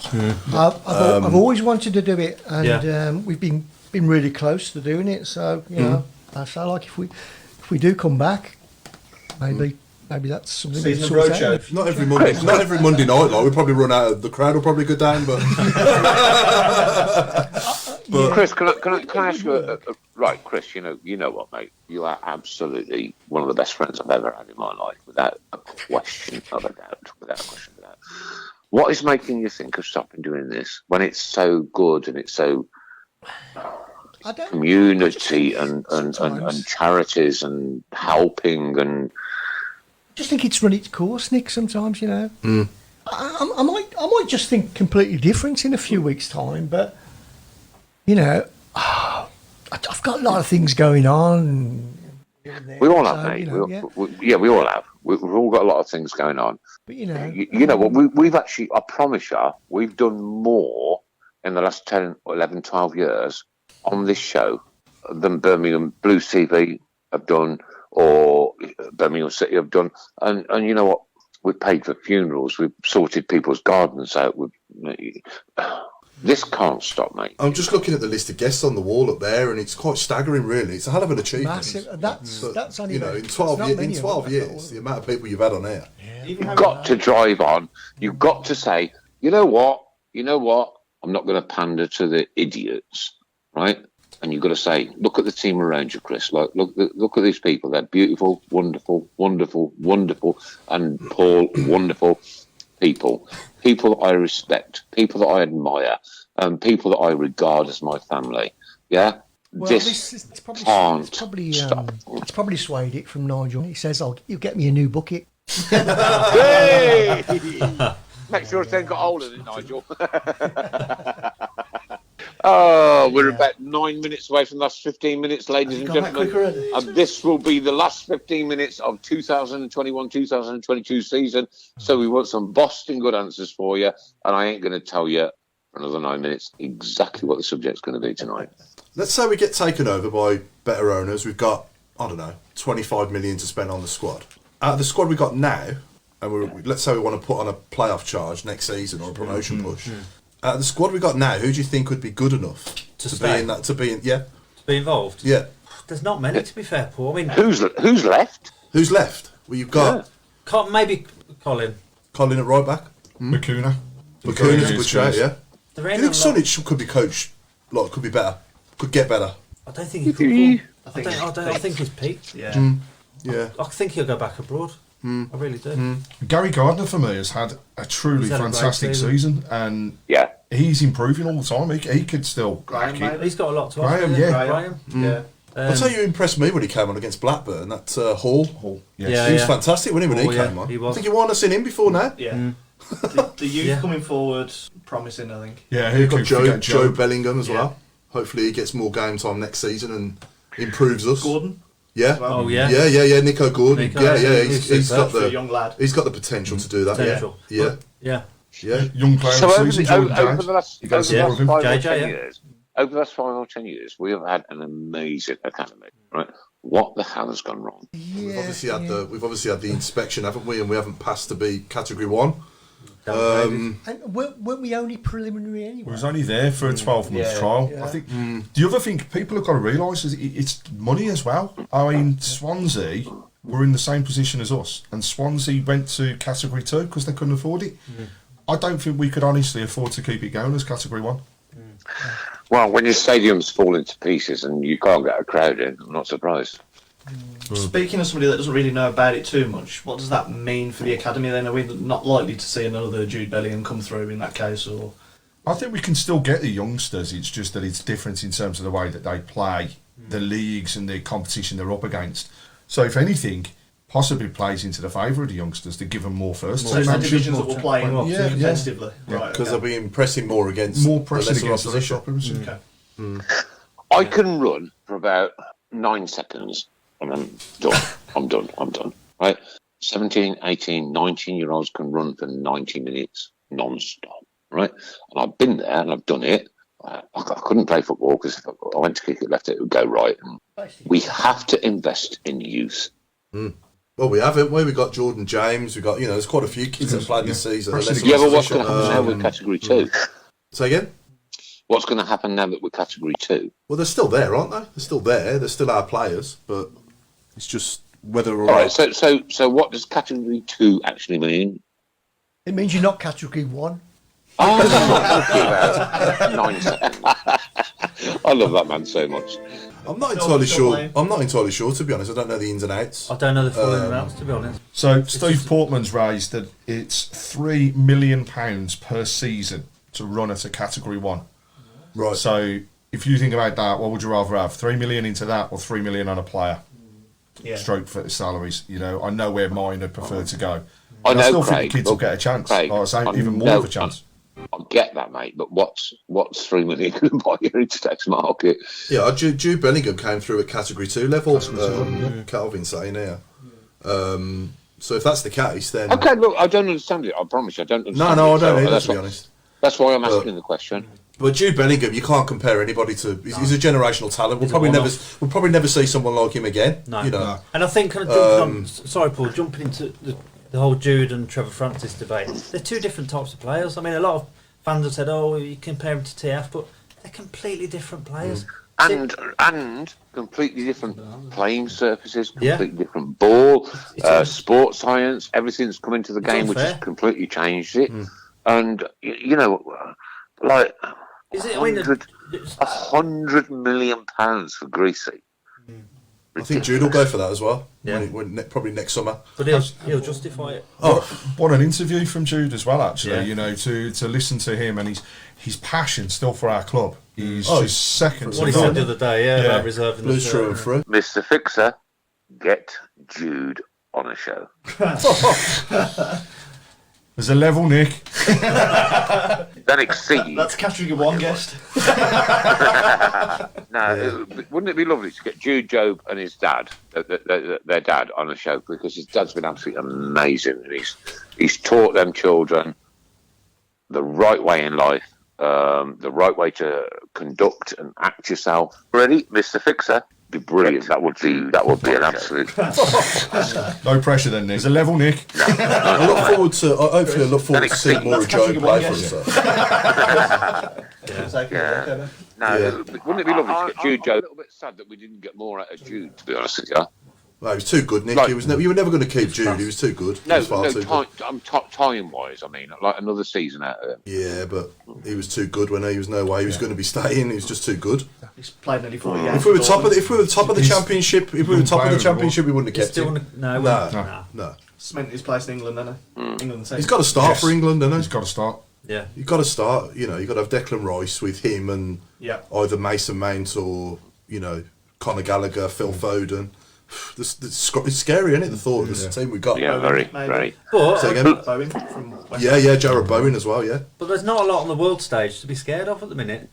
I've always wanted to do it, and we've been really close to doing it. So you know, I feel like if we do come back, maybe that's something. Season of Roadshow. Not every Monday night. Like, we'll probably run out. The crowd will probably go down, but. But Chris, can I ask you? Right, Chris, you know what, mate? You are absolutely one of the best friends I've ever had in my life, without a question of a doubt. What is making you think of stopping doing this when it's so good and it's so community and charities and helping and? I just think it's run its course, Nick. Sometimes, you know, I might just think completely different in a few weeks' time, but you know, I've got a lot of things going on. We all have, mate. We all have. We've all got a lot of things going on. But you know, you know what? We've actually, I promise you, we've done more in the last 10, 11, 12 years on this show than Birmingham Blues TV have done, or Birmingham City have done. And you know what? We've paid for funerals. We've sorted people's gardens out. This can't stop, mate. I'm just looking at the list of guests on the wall up there, and it's quite staggering, really. It's a hell of an achievement. massive. That's only, you know, in 12 years, the amount of people you've had on here. You've got to drive on. You've got to say, you know what? I'm not going to pander to the idiots, right? And you've got to say, look at the team around you, Chris. Like, look at these people. They're beautiful, wonderful, and Paul, wonderful people. People I respect, people that I admire, people that I regard as my family. Yeah. Well, it's probably swayed it from Nigel. He says, "You get me a new bucket." Hey! Make sure it's then got hold of it, Nigel. Oh, we're about 9 minutes away from the last 15 minutes, ladies and gentlemen. And this will be the last 15 minutes of 2021-2022 season. So we want some Boston good answers for you. And I ain't going to tell you for another 9 minutes exactly what the subject's going to be tonight. Let's say we get taken over by better owners. We've got, 25 million to spend on the squad. Out of the squad we've got now, and let's say we want to put on a playoff charge next season or a promotion push. Out of the squad we got now, who do you think would be good enough to be in that? To be involved? Yeah. There's not many, to be fair, Paul. I mean, who's left? Who's left? Well, you've got maybe Colin. Colin at right back. Macuna's a good shout, yeah. Do you think Sonic could be coached? Like, could be better. Could get better. I don't think he could. I think he's peaked. Yeah. Yeah. I think he'll go back abroad. I really do. Gary Gardner for me has had a truly fantastic season, and he's improving all the time. He could still. He's got a lot to offer. Graham. Yeah. I'll tell you, who impressed me when he came on against Blackburn. That Hall. Yes. He was fantastic when he came on. He was. I think you want to seen him before now. Yeah. The youth coming forward, promising, I think. Yeah, We've got Joe Bellingham as well. Hopefully he gets more game time next season and improves us. Gordon. Yeah. well. Oh, yeah. Yeah. Nico Gordon. Nico, Yeah. he's He's got For a the young lad. he's got the potential to do that. Potential. Yeah. Yeah. Young player So of the over season, the, Jordan over James. the last, You over guys the support last him? 5 or JJ, 10 yeah. years, over the last 5 or 10 years, we have had an amazing academy. Right? What the hell has gone wrong? We've obviously had the inspection, haven't we? And we haven't passed to be Category 1. And weren't we only preliminary It anyway? was only there for a 12-month trial. Yeah. I think the other thing people have got to realise is it's money as well. I mean, Swansea were in the same position as us, and Swansea went to Category 2 because they couldn't afford it. I don't think we could honestly afford to keep it going as Category 1. Well, when your stadium's falling to pieces and you can't get a crowd in, I'm not surprised. Speaking of somebody that doesn't really know about it too much, what does that mean for the academy then? Are we not likely to see another Jude Bellingham come through in that case? Or I think we can still get the youngsters. It's just that it's different in terms of the way that they play, the leagues and the competition they're up against. So if anything, possibly plays into the favour of the youngsters to give them more first so team it's the action. divisions that we're playing Yeah, competitively? Right, Because okay. they'll be impressing more against More the pressure lesser against the opposition. opposition. Okay. I can run for about 9 seconds and I'm done. I'm done. Right? 17, 18, 19-year-olds can run for 90 minutes non-stop. Right? And I've been there and I've done it. I couldn't play football because if I went to kick it left, it would go right. And we have to invest in youth. Well, we haven't we? We've got Jordan James. We've got, there's quite a few kids that played this season. Pressing Lesser Yeah, but what's opposition. going to happen now with Category 2? Say again? What's going to happen now that we're Category 2? Well, they're still there, aren't they? They're still there. They're still our players, but it's just whether or All right, not. so what does Category 2 actually mean? It means you're not Category 1. Oh, 9 seconds. I love that man so much. I'm not Still entirely sure. playing. I'm not entirely sure, to be honest. I don't know the ins and outs. I don't know the full ins and outs, to be honest. So Steve Portman's raised that it's £3 million per season to run at a Category 1. Right. So if you think about that, what would you rather have? 3 million into that or 3 million on a player? Yeah. Stroke for the salaries. I know where mine would prefer to go. I And know, still Craig, think the kids will but- get a chance. Craig, Or say I even more know- of a chance. I get that, mate, but what's 3 million going to buy you into tax market? Yeah, Jude Bellingham came through at Category 2 level. Calvin's saying here. So if that's the case, then Okay, look, I don't understand it. I promise you, I don't understand no, I it. don't either, that's to be why- honest. That's why I'm asking the question. But Jude Bellingham, you can't compare anybody to. He's a generational talent. He's a one-off. We'll probably never see someone like him again. No. And I think, kind of jumping on, sorry, Paul, jumping into the whole Jude and Trevor Francis debate, they're two different types of players. I mean, a lot of fans have said, oh, you compare them to TF, but they're completely different players. And completely different playing surfaces, Yeah. completely different ball, sports science, everything's come into the game, which has unfair. completely changed it. And, like, Is it? I mean, £100 million for Greasy. I think Jude will go for that as well. Yeah. Probably next summer. but he'll justify it. Oh, What an interview from Jude as well, actually. Yeah. To listen to him and his passion still for our club is Oh, just second to What he none. said the other day, about reserving the blues through and shirt. through. Mr. Fixer, get Jude on a show. There's a level, Nick. Then exceed. That's Category 1 guest. Wouldn't it be lovely to get Jude Job and his dad, their dad, on a show, because his dad's been absolutely amazing. And he's taught them children the right way in life, the right way to conduct and act yourself. Ready, Mr. Fixer? Be brilliant. That would be an absolute. No pressure then, Nick. There's a level, Nick. I look forward to seeing more of Joe play for himself. Wouldn't it be lovely to get Jude Job? I'm a little bit sad that we didn't get more out of Jude, to be honest with you. No, he was too good, Nick. Like- you were never going to keep Jude. He was too good. He No, was far too good. time-wise, I mean, like another season out of him. Yeah, but he was too good when he was no way he was going to be staying. He was just too good. He's played nearly 40 games. If we were top of the championship, we wouldn't have kept Still him. no. Cement his place in England, hasn't he? England He's got to start for England, hasn't He's got to start. Yeah. You've got to start. You've got to have Declan Rice with him and Yeah. either Mason Mount or Conor Gallagher, Phil Foden. It's scary, isn't it? The thought of this team we've got. Yeah, very, Maybe. very. But Say again? Bowen from West Yeah, Jared Bowen as well. Yeah. there's not a lot on the world stage to be scared of at the minute.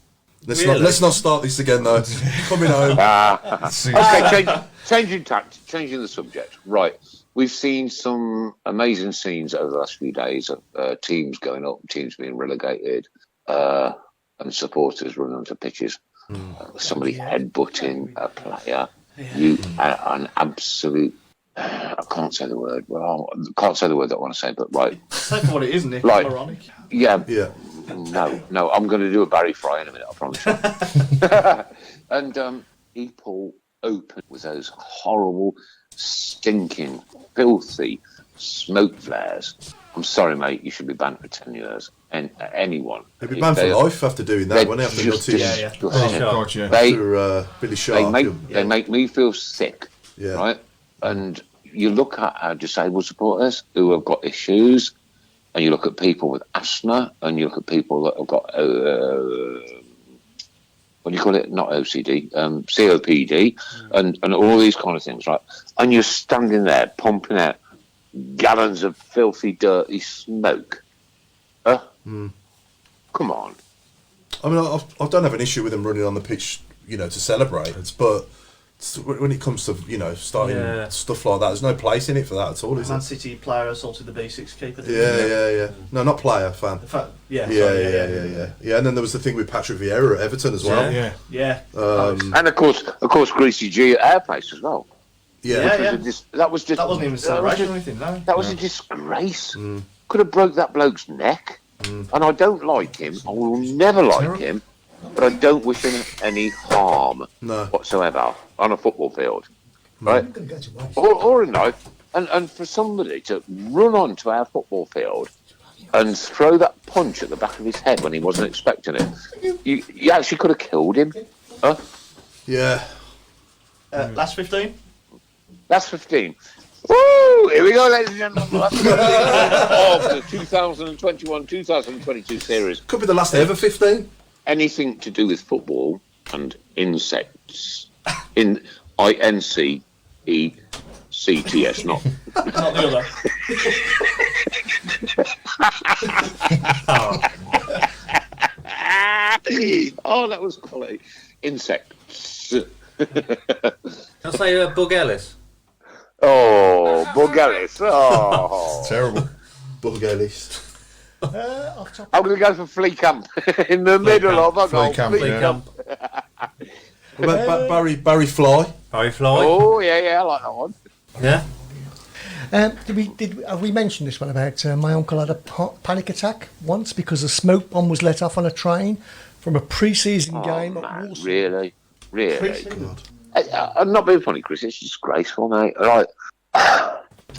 Let's not start this again, though. Coming home. Okay, changing the subject. Right. We've seen some amazing scenes over the last few days of teams going up, teams being relegated, and supporters running onto pitches. Somebody headbutting a player. An absolute... I can't say the word. Well, I can't say the word that I want to say, but right. Say for what it is, Nick. Like, ironic. Yeah. No. I'm going to do a Barry Fry in a minute, I promise you. And people open with those horrible, stinking, filthy smoke flares. I'm sorry, mate. You should be banned for 10 years. And anyone. They'd be banned for life after doing that, wouldn't they? Billy Sharp. They make me feel sick, right? And you look at our disabled supporters who have got issues, and you look at people with asthma, and you look at people that have got, what do you call it? Not OCD, COPD, and all these kind of things, right? And you're standing there pumping out gallons of filthy, dirty smoke. Come on. I mean, I don't have an issue with them running on the pitch, to celebrate, but when it comes to, starting stuff like that, there's no place in it for that at all, is Man it? City player assaulted the B6 keeper. Yeah. No, not player, fan. Yeah. And then there was the thing with Patrick Vieira at Everton as well. Yeah. And of course, Greasy G at our place as well. That wasn't even a celebration or anything, no. That was a disgrace. Could have broke that bloke's neck. And I don't like him. I will never like him. But I don't wish him any harm whatsoever on a football field, right? Or in life. And for somebody to run onto our football field and throw that punch at the back of his head when he wasn't expecting it, you actually could have killed him. Huh? Yeah. Last 15? Last 15. Woo! Here we go, ladies and gentlemen. Of the 2021-2022 series. Could be the last ever 15. Anything to do with football and insects. In INCECTS, not the other. Oh, that was quality. Insects. Can I say Bug Ellis? Oh, Bug Ellis. Oh, terrible. Bug Ellis. I'm going to go for Flea Camp in the middle of a goal. Flea Camp. What about Barry Fly? Barry Fly? Oh, yeah, I like that one. Yeah. Have we mentioned this one about my uncle had a panic attack once because a smoke bomb was let off on a train from a pre-season game at Warsaw? Really? I'm not being funny, Chris. It's disgraceful, mate. Like,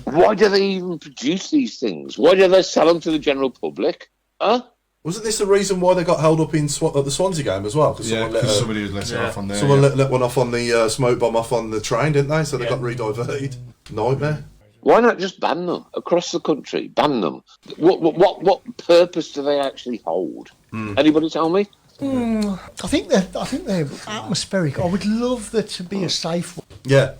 why do they even produce these things? Why do they sell them to the general public? Huh? Wasn't this the reason why they got held up at the Swansea game as well? Because somebody had let it off on there. Someone let one off on the smoke bomb off on the train, didn't they? So they got rediverted. Nightmare. Why not just ban them across the country? Ban them. What purpose do they actually hold? Anybody tell me? I think they're atmospheric. I would love there to be a safe one. Yeah.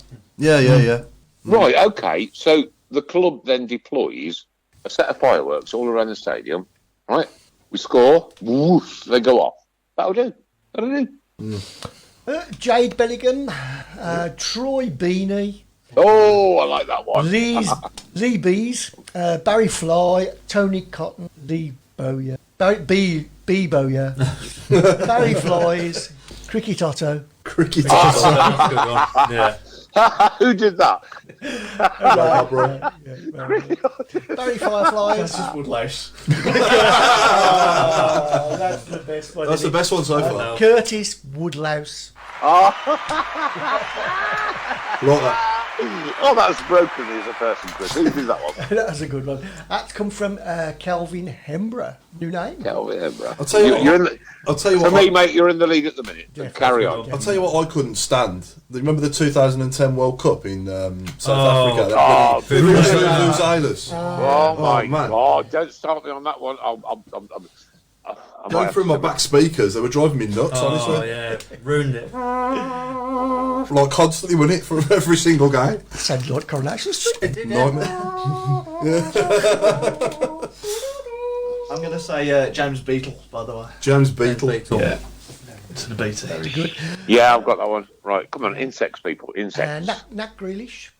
Right, okay. So the club then deploys a set of fireworks all around the stadium, right? We score, whoosh, they go off. That'll do. Jade Bellingham, Troy Beanie. Oh, I like that one. Lee Bees, Barry Fly, Tony Cotton, Lee Bowyer, B Bowyer, Barry Flies, Cricket Otto. Cricket That's a good one. Yeah. Who did that? Barry Fireflies. That's just Woodlouse. That's the best one. That's the best one so far. Curtis Woodlouse. Like that. Oh, that's broken me as a person, Chris. Who did that one? That was a good one. That's come from Kelvin Hembra. New name. Kelvin Hembra. I'll tell you what. I'll tell you what. For me, mate, you're in the lead at the minute. Carry on. I'll tell you what I couldn't stand. Remember the 2010 World Cup in South Africa? Vuvuzela's. Oh my man. God! Don't start me on that one. I'm Going through my back speakers, they were driving me nuts, honestly. Oh, yeah. Ruined it. Like, constantly win it for every single game. Sounded like Coronation Street. Nightmare. I'm going to say James Beetle, by the way. James Beetle. Yeah. To the BT. Very good. Yeah, I've got that one. Right, come on, insects, people, insects. Nat Grealish.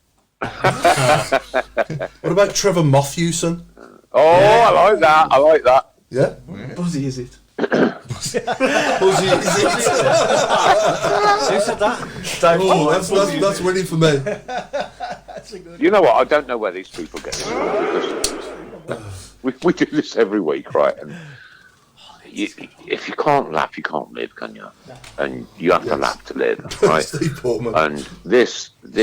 What about Trevor Mothewson? Oh, I like that. I like that. Yeah. Buzzy, is it? Buzzy, is it? Who said that? Oh, that's winning for me. That's a good. You know what? I don't know where these people get this from because we do this every week, right? And if you can't laugh, you can't live, can you? And you have to laugh to live, right? Steve Portman. And this 15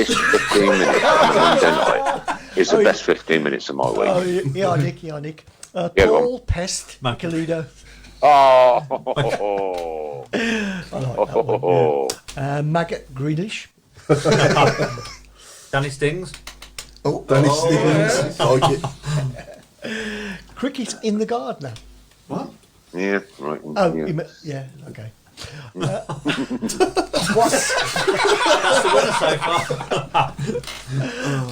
minutes on a Monday night is the best 15 minutes of my week. Oh, yeah, Nick. Yeah, Paul Pest Calido. Oh, Maggot Grealish. Danny Stings. Oh, Danny Stevens. Like it. Cricket in the Gardener. What? yeah, right. Oh, yeah. Okay.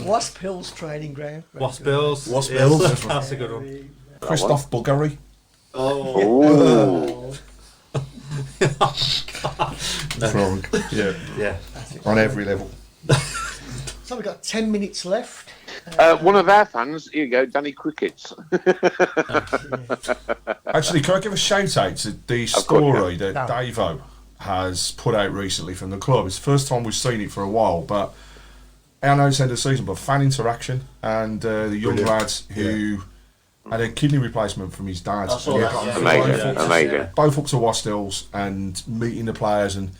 Wasp Hills Training Ground. Wasp Bills. Wasp Yes, Bills. That's a good one. Christoph Bulgari. Oh, Wrong. Yeah. Yeah. On every level. So we've got 10 minutes left. one of our fans. Here you go, Danny Crickets. Actually, can I give a shout out to the course, story yeah. that No. Davo has put out recently from the club? It's the first time we've seen it for a while, but I know it's end of season, but fan interaction and the young Brilliant. lads who had a kidney replacement from his dad. I saw Yeah. that, yeah. Amazing, Yeah. amazing. Both up to Wastills and meeting the players and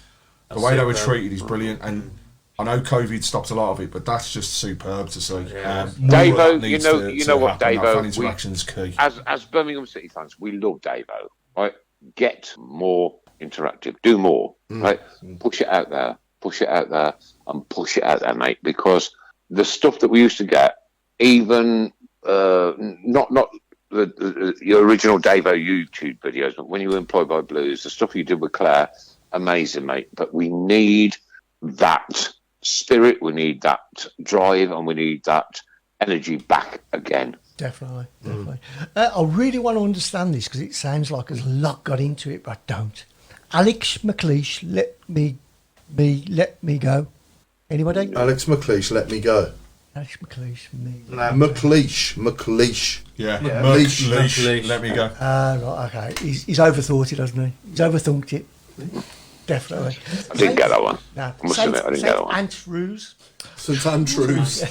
the way they were treated is brilliant. And I know COVID stopped a lot of it, but that's just superb to see. Yeah. More of Davo, that you needs know- to- you to know what, happen. That Davo, fan we- interaction's key. As Birmingham City fans, we love Davo. Right, get more interactive, do more. Right, push it out there, and push it out there, mate. Because the stuff that we used to get, even not your original Davo YouTube videos, but when you were employed by Blues, the stuff you did with Claire, amazing, mate. But we need that spirit, we need that drive, and we need that energy back again. Definitely. I really want to understand this because it sounds like there's a lot got into it, but I don't. Alex McLeish, let me go. Anybody? Alex McLeish, let me go. Alex McLeish, me. McLeish. Yeah, Leash. Leash. Let me go. Right, okay. He's overthought it, hasn't he? He's overthunked it. Definitely. I didn't get that one. No. I must admit, I didn't get that one. Ant Ruse. St Andrews.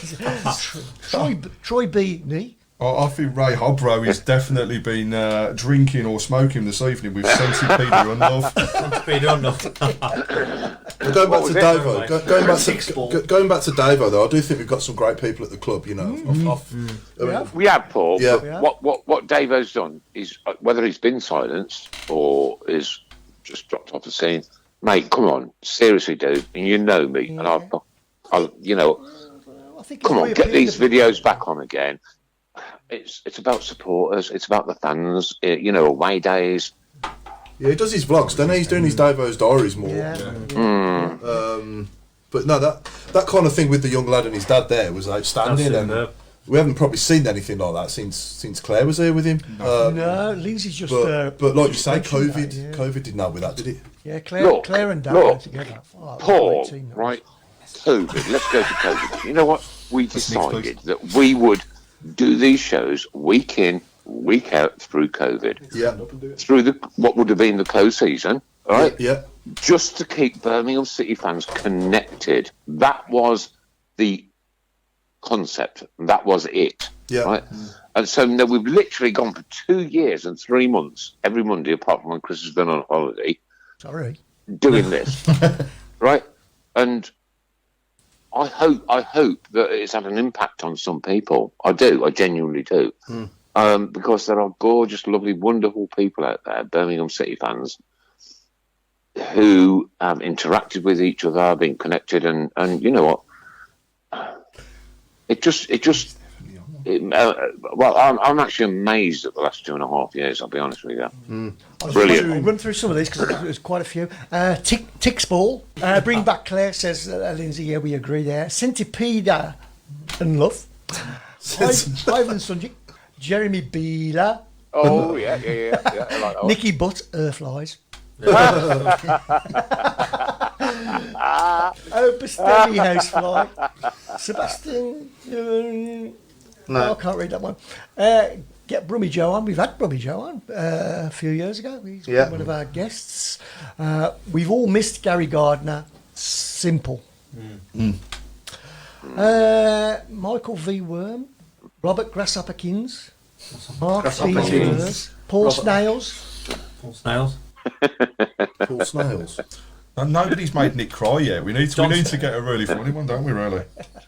Troy Beatney. I think Ray Hobro has definitely been drinking or smoking this evening with Centipede and Love. Going back was to it? Davo, Nick Spall. going back to Davo though, I do think we've got some great people at the club. You know, We have, Paul. Yeah. But what Davo's done is whether he's been silenced or is just dropped off the scene. Mate, come on, seriously, dude. And you know me, and I'll you know, I think come he's on, get reappeared these a bit. videos back on again. It's about supporters. It's about the fans. You know, away days. yeah, he does his vlogs, doesn't he? He's doing his Davo's diaries more. Yeah. But no, that kind of thing with the young lad and his dad there was outstanding, and we haven't probably seen anything like that since Claire was here with him. No, Lindsay's just. But like you say, mentioned COVID, that, yeah. COVID didn't help with that, did it? Yeah, Claire and Dad were together. Oh, Paul, 18, that was- right? COVID. Let's go to COVID. You know what? We decided that we would do these shows week in, week out through COVID, Yeah, through what would have been the close season, all right? yeah. Just to keep Birmingham City fans connected. That was the concept. That was it. Yeah. Right? And so now we've literally gone for 2 years and 3 months every Monday, apart from when Chris has been on holiday, Sorry. doing this, right? And I hope that it's had an impact on some people. I genuinely do, because there are gorgeous, lovely, wonderful people out there, Birmingham City fans, who have interacted with each other, been connected, and you know what? Well, I'm actually amazed at the last 2.5 years. I'll be honest with you. Brilliant. We'll run through some of these because there's quite a few. Tick Spall. Bring back Claire, says Lindsay. Yeah, we agree there. Centipede and Love. Ivan Sunjic. Jeremy Beeler. Oh, yeah. I like that one. Nicky Butt, Earthflies. Oh, Bastelli housefly. Sebastian. No. I can't read that one. Get Brummy Joe on. We've had Brummy Joe on a few years ago. He's been one of our guests. We've all missed Gary Gardner. Simple. Michael V. Worm. Robert Grasshopperkins. Mark P. Spurs. Paul Snails. Paul Snails. Paul Snails. And nobody's made Nick cry yet. We need to get a really funny one, don't we, really?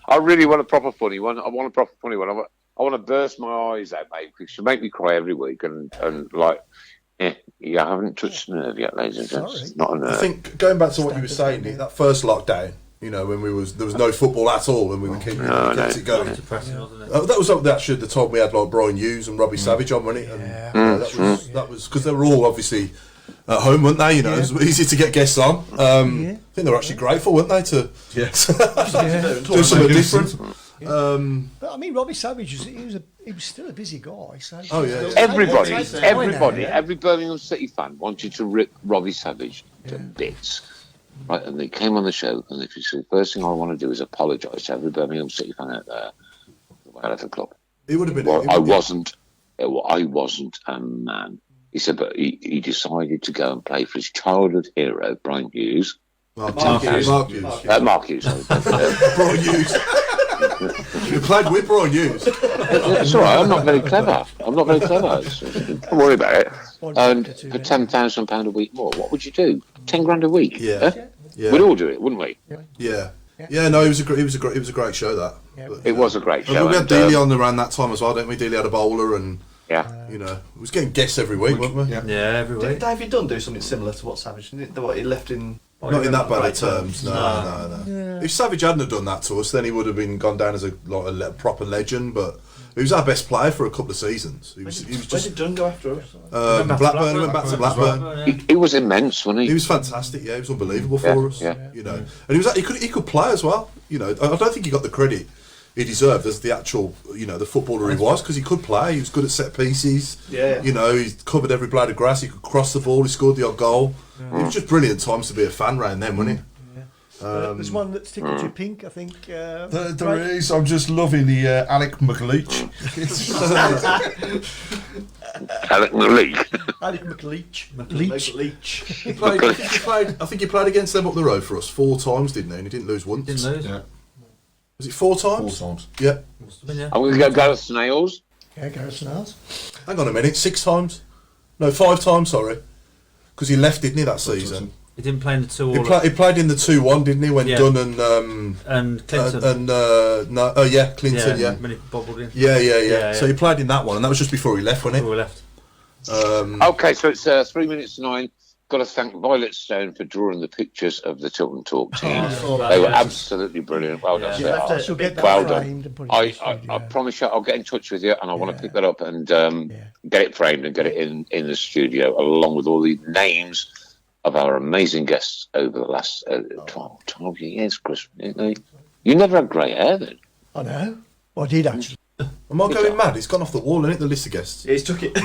I really want a proper funny one. I want to burst my eyes out, mate, because you make me cry every week. And like, you haven't touched the nerve yet, ladies and gents. It's not a nerve. I think, going back to what you were saying, Nick, that first lockdown, you know, when there was no football at all, and we were kept it going. Depressing, wasn't it? That was actually the time we had like Brian Hughes and Robbie Savage on, wasn't it? And, that was because they were all obviously at home, weren't they? You know, it was easy to get guests on. I think they were actually grateful, weren't they, to do something different. But I mean, Robbie Savage he was still a busy guy. So Everybody, every Birmingham City fan wanted to rip Robbie Savage to bits. Right, and they came on the show, and they said, the first thing I want to do is apologise to every Birmingham City fan out there for the club. It would have been. Well, I wasn't a man. He said, but he decided to go and play for his childhood hero, Brian Hughes. Mark Hughes. Mark Hughes. Brian Hughes. You played with Brian Hughes. It's all right. I'm not very clever. Don't worry about it. And for £10,000 a week more, what would you do? 10 grand a week? Yeah. We'd all do it, wouldn't we? Yeah. No, it was a great show. That it was a great show. We had Dealey on around that time as well, didn't we? Dealey had a bowler, and you know, we was getting guests every week, weren't we? Yeah, every week. Did David Dunn do something similar to what Savage? What he left in? Not in that bad of terms. No. Yeah. If Savage hadn't have done that to us, then he would have gone down as a proper legend. But he was our best player for a couple of seasons. He was Where just did Dunn go after us? Blackburn. He went back to Blackburn. He was immense, wasn't he? He was fantastic. Yeah, he was unbelievable for us. Yeah. You know, and he could play as well. You know, I don't think he got the credit he deserved as the actual, you know, the footballer he was, because he could play. He was good at set pieces. Yeah. You know, he covered every blade of grass. He could cross the ball. He scored the odd goal. It was just brilliant times to be a fan round then, wasn't it? There's one that's tickled you pink, I think. There is. I'm just loving the Alec McLeach. Alec McLeach. Alec McLeach. I think he played against them up the road for us 4 times, didn't he? And he didn't lose once. Didn't lose. Yeah. Was it 4 times? 4 times. Yeah. Must have been, yeah. I'm going to go Gareth Snails. Yeah, Gareth Snails. Hang on a minute, 6 times? No, 5 times, sorry. Because he left, didn't he, that season? He didn't play in the 2 He played in the 2-1, didn't he, when Dunn and Clinton. Clinton, yeah. When he bobbled in. Yeah. So he played in that one, and that was just before he left, wasn't it? Before we left. Okay, so it's 3 minutes to 9. Got to thank Violet Stone for drawing the pictures of the Tilton Talk team. They were absolutely brilliant. Well done, sir. She'll get that Well framed done. and put it in the studio. I promise you, I'll get in touch with you, and I want to pick that up and get it framed and get it in the studio, along with all the names of our amazing guests over the last 12 years, Chris. You never had grey hair then. I know. I did actually. Am I going mad? It's gone off the wall, isn't it, the list of guests? He's took it. Does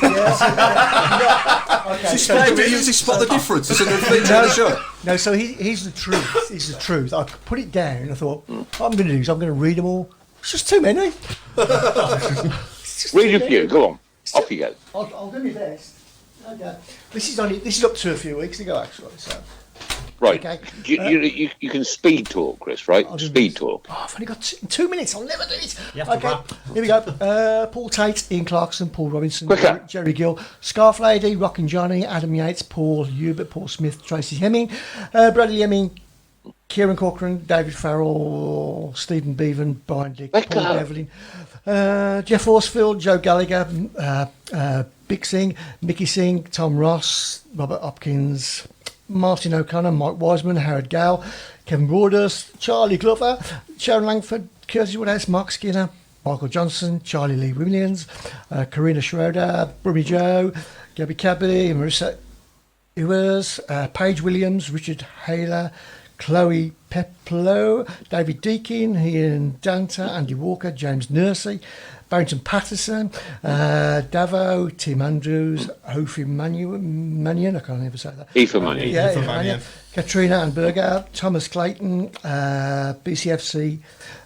he spot the difference? It's a new feature of the show. No, so here's the truth. Here's the truth. I put it down and I thought, what I'm going to do is I'm going to read them all. It's just too many. Read a few. Go on. Off you go. I'll do my best. Okay. This is up to a few weeks ago, actually. So. Right. Okay. You can speed talk, Chris, right? Speed talk. Oh, I've only got 2 minutes. I'll never do it. Okay. Here we go. Paul Tate, Ian Clarkson, Paul Robinson, Quicker. Jerry Gill, Scarf Lady, Rockin' Johnny, Adam Yates, Paul Hubert, Paul Smith, Tracy Hemming, Bradley Hemming, Kieran Corcoran, David Farrell, Stephen Bevan, Brian Dick, Paul Devlin, Jeff Horsfield, Joe Gallagher, Big Singh, Mickey Singh, Tom Ross, Robert Hopkins, Martin O'Connor, Mike Wiseman, Howard Gale, Kevin Broadhurst, Charlie Glover, Sharon Langford, Kirsty Woodhouse, Mark Skinner, Michael Johnson, Charlie Lee Williams, Karina Schroeder, Brummy Joe, Gabby Cabby, Marissa Ewers, Paige Williams, Richard Haler, Chloe Peplow, David Deakin, Ian Danta, Andy Walker, James Nursey, Barrington Patterson, Davo, Tim Andrews, Hofi Manion, I can't ever say that. Ethan Manion. Yeah, Manion. Katrina Ann Berger, Thomas Clayton, BCFC,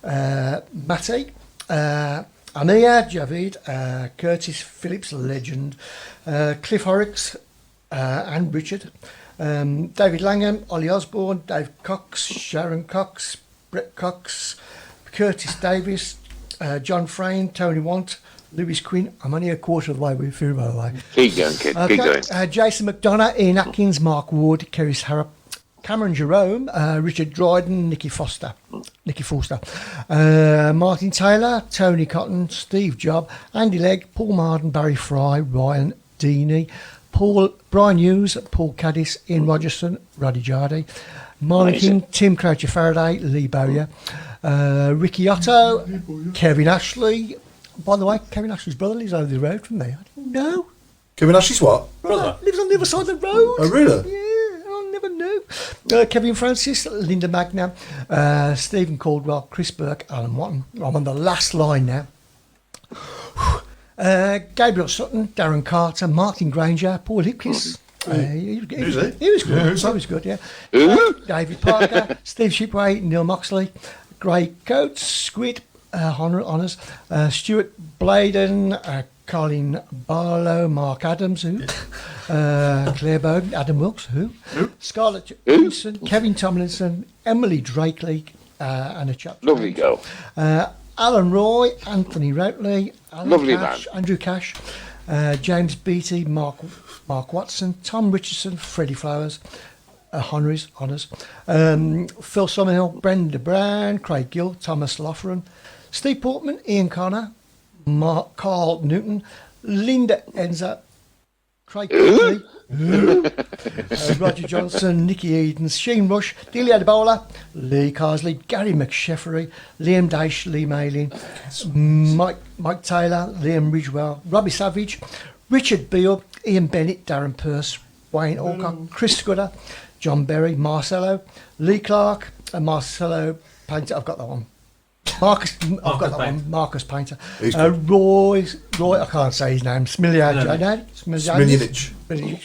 Matty, Amia Javid, Curtis Phillips, legend, Cliff Horrocks, and Richard, David Langham, Ollie Osborne, Dave Cox, Sharon Cox, Brett Cox, Curtis Davis, John Frayne, Tony Want, Lewis Quinn. I'm only a quarter of the way through, by the way. Keep going, kid. Okay. Keep going. Jason McDonough, Ian Atkins, Mark Ward, Keris Harrop, Cameron Jerome, Richard Dryden, Nicky Forster, Martin Taylor, Tony Cotton, Steve Jobb, Andy Legg, Paul Marden, Barry Fry, Ryan Deeney, Brian Hughes, Paul Caddis, Ian Rogerson, Roddy Jardy, Marlon King, Tim Croucher Faraday, Lee Bowyer, Ricky Otto, Kevin Ashley. By the way, Kevin Ashley's brother lives over the road from me. I didn't know. Kevin Ashley's what? Brother lives on the other side of the road. Oh, really? Yeah, I never knew. Kevin Francis, Linda Magna, Stephen Caldwell, Chris Burke, Alan Watton. I'm on the last line now. Gabriel Sutton, Darren Carter, Martin Granger, Paul Hipkiss. He was good. He was good, yeah. David Parker, Steve Shipway, Neil Moxley, Gray Coates, Squid, Honours, Stuart Bladen, Colin Barlow, Mark Adams, Claire Bowden, Adam Wilkes, Scarlett Johnson, Kevin Tomlinson, Emily Drakely, and a chap. Lovely girl. Alan Roy, Anthony Routley, Lovely Cash, man. Andrew Cash, James Beattie, Mark Watson, Tom Richardson, Freddie Flowers, Honours, Phil Summerhill, Brenda Brown, Craig Gill, Thomas Loughran, Steve Portman, Ian Connor, Carl Newton, Linda Enza, Craig Courtney, Roger Johnson, Nicky Edens, Shane Rush, Delia Debola, Lee Carsley, Gary McSheffery, Liam Dash, Lee Malin, Mike Taylor, Liam Ridgewell, Robbie Savage, Richard Beale, Ian Bennett, Darren Pearce, Wayne Alcock, Chris Scudder, John Berry, Marcelo, Lee Clark, and Marcelo Painter. I've got that one. Marcus Painter. Roy, I can't say his name. Smiljanich.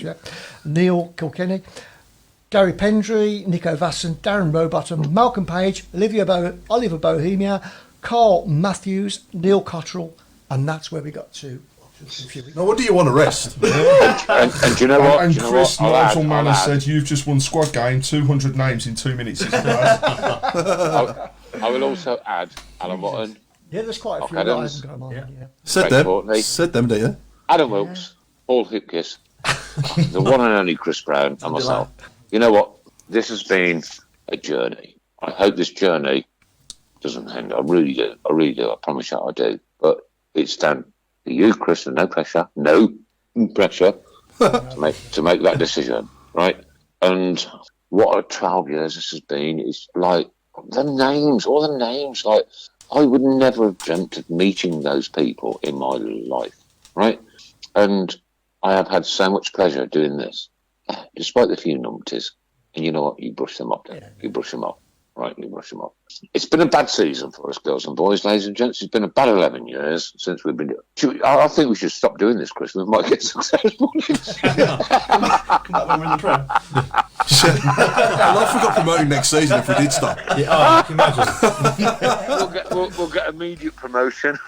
Yeah. Neil Kilkenny, Gary Pendry, Nico Vasson, Darren Rowbottom, Malcolm Page, Oliver Bohemia, Carl Matthews, Neil Cottrell, and that's where we got to. No wonder you want to rest. And do you know what? And Chris Nigel Manor said you've just won squad game, 200 names in 2 minutes. I will also add Alan Watton. Yeah, there's quite a few Adams. guys got them on. Yeah. Said them, didn't you? Adam Wilkes, Paul Hipkiss, the one and only Chris Browne, and myself. You know what? This has been a journey. I hope this journey doesn't end. I really do. I promise you I do. But it's down to you, Chris, and no pressure to make that decision, right? And what a 12 years this has been. It's like all the names, like I would never have dreamt of meeting those people in my life, right? And I have had so much pleasure doing this, despite the few numpties. And you know what? You brush them off. You brush them off. Right, you brush them off. It's been a bad season for us, girls and boys, ladies and gents. It's been a bad 11 years since we've been... I think we should stop doing this, Chris. We might get successful. Come back when we're in the Prem. I'd love to promoting next season if we did stop. Yeah, you can imagine. we'll get immediate promotion.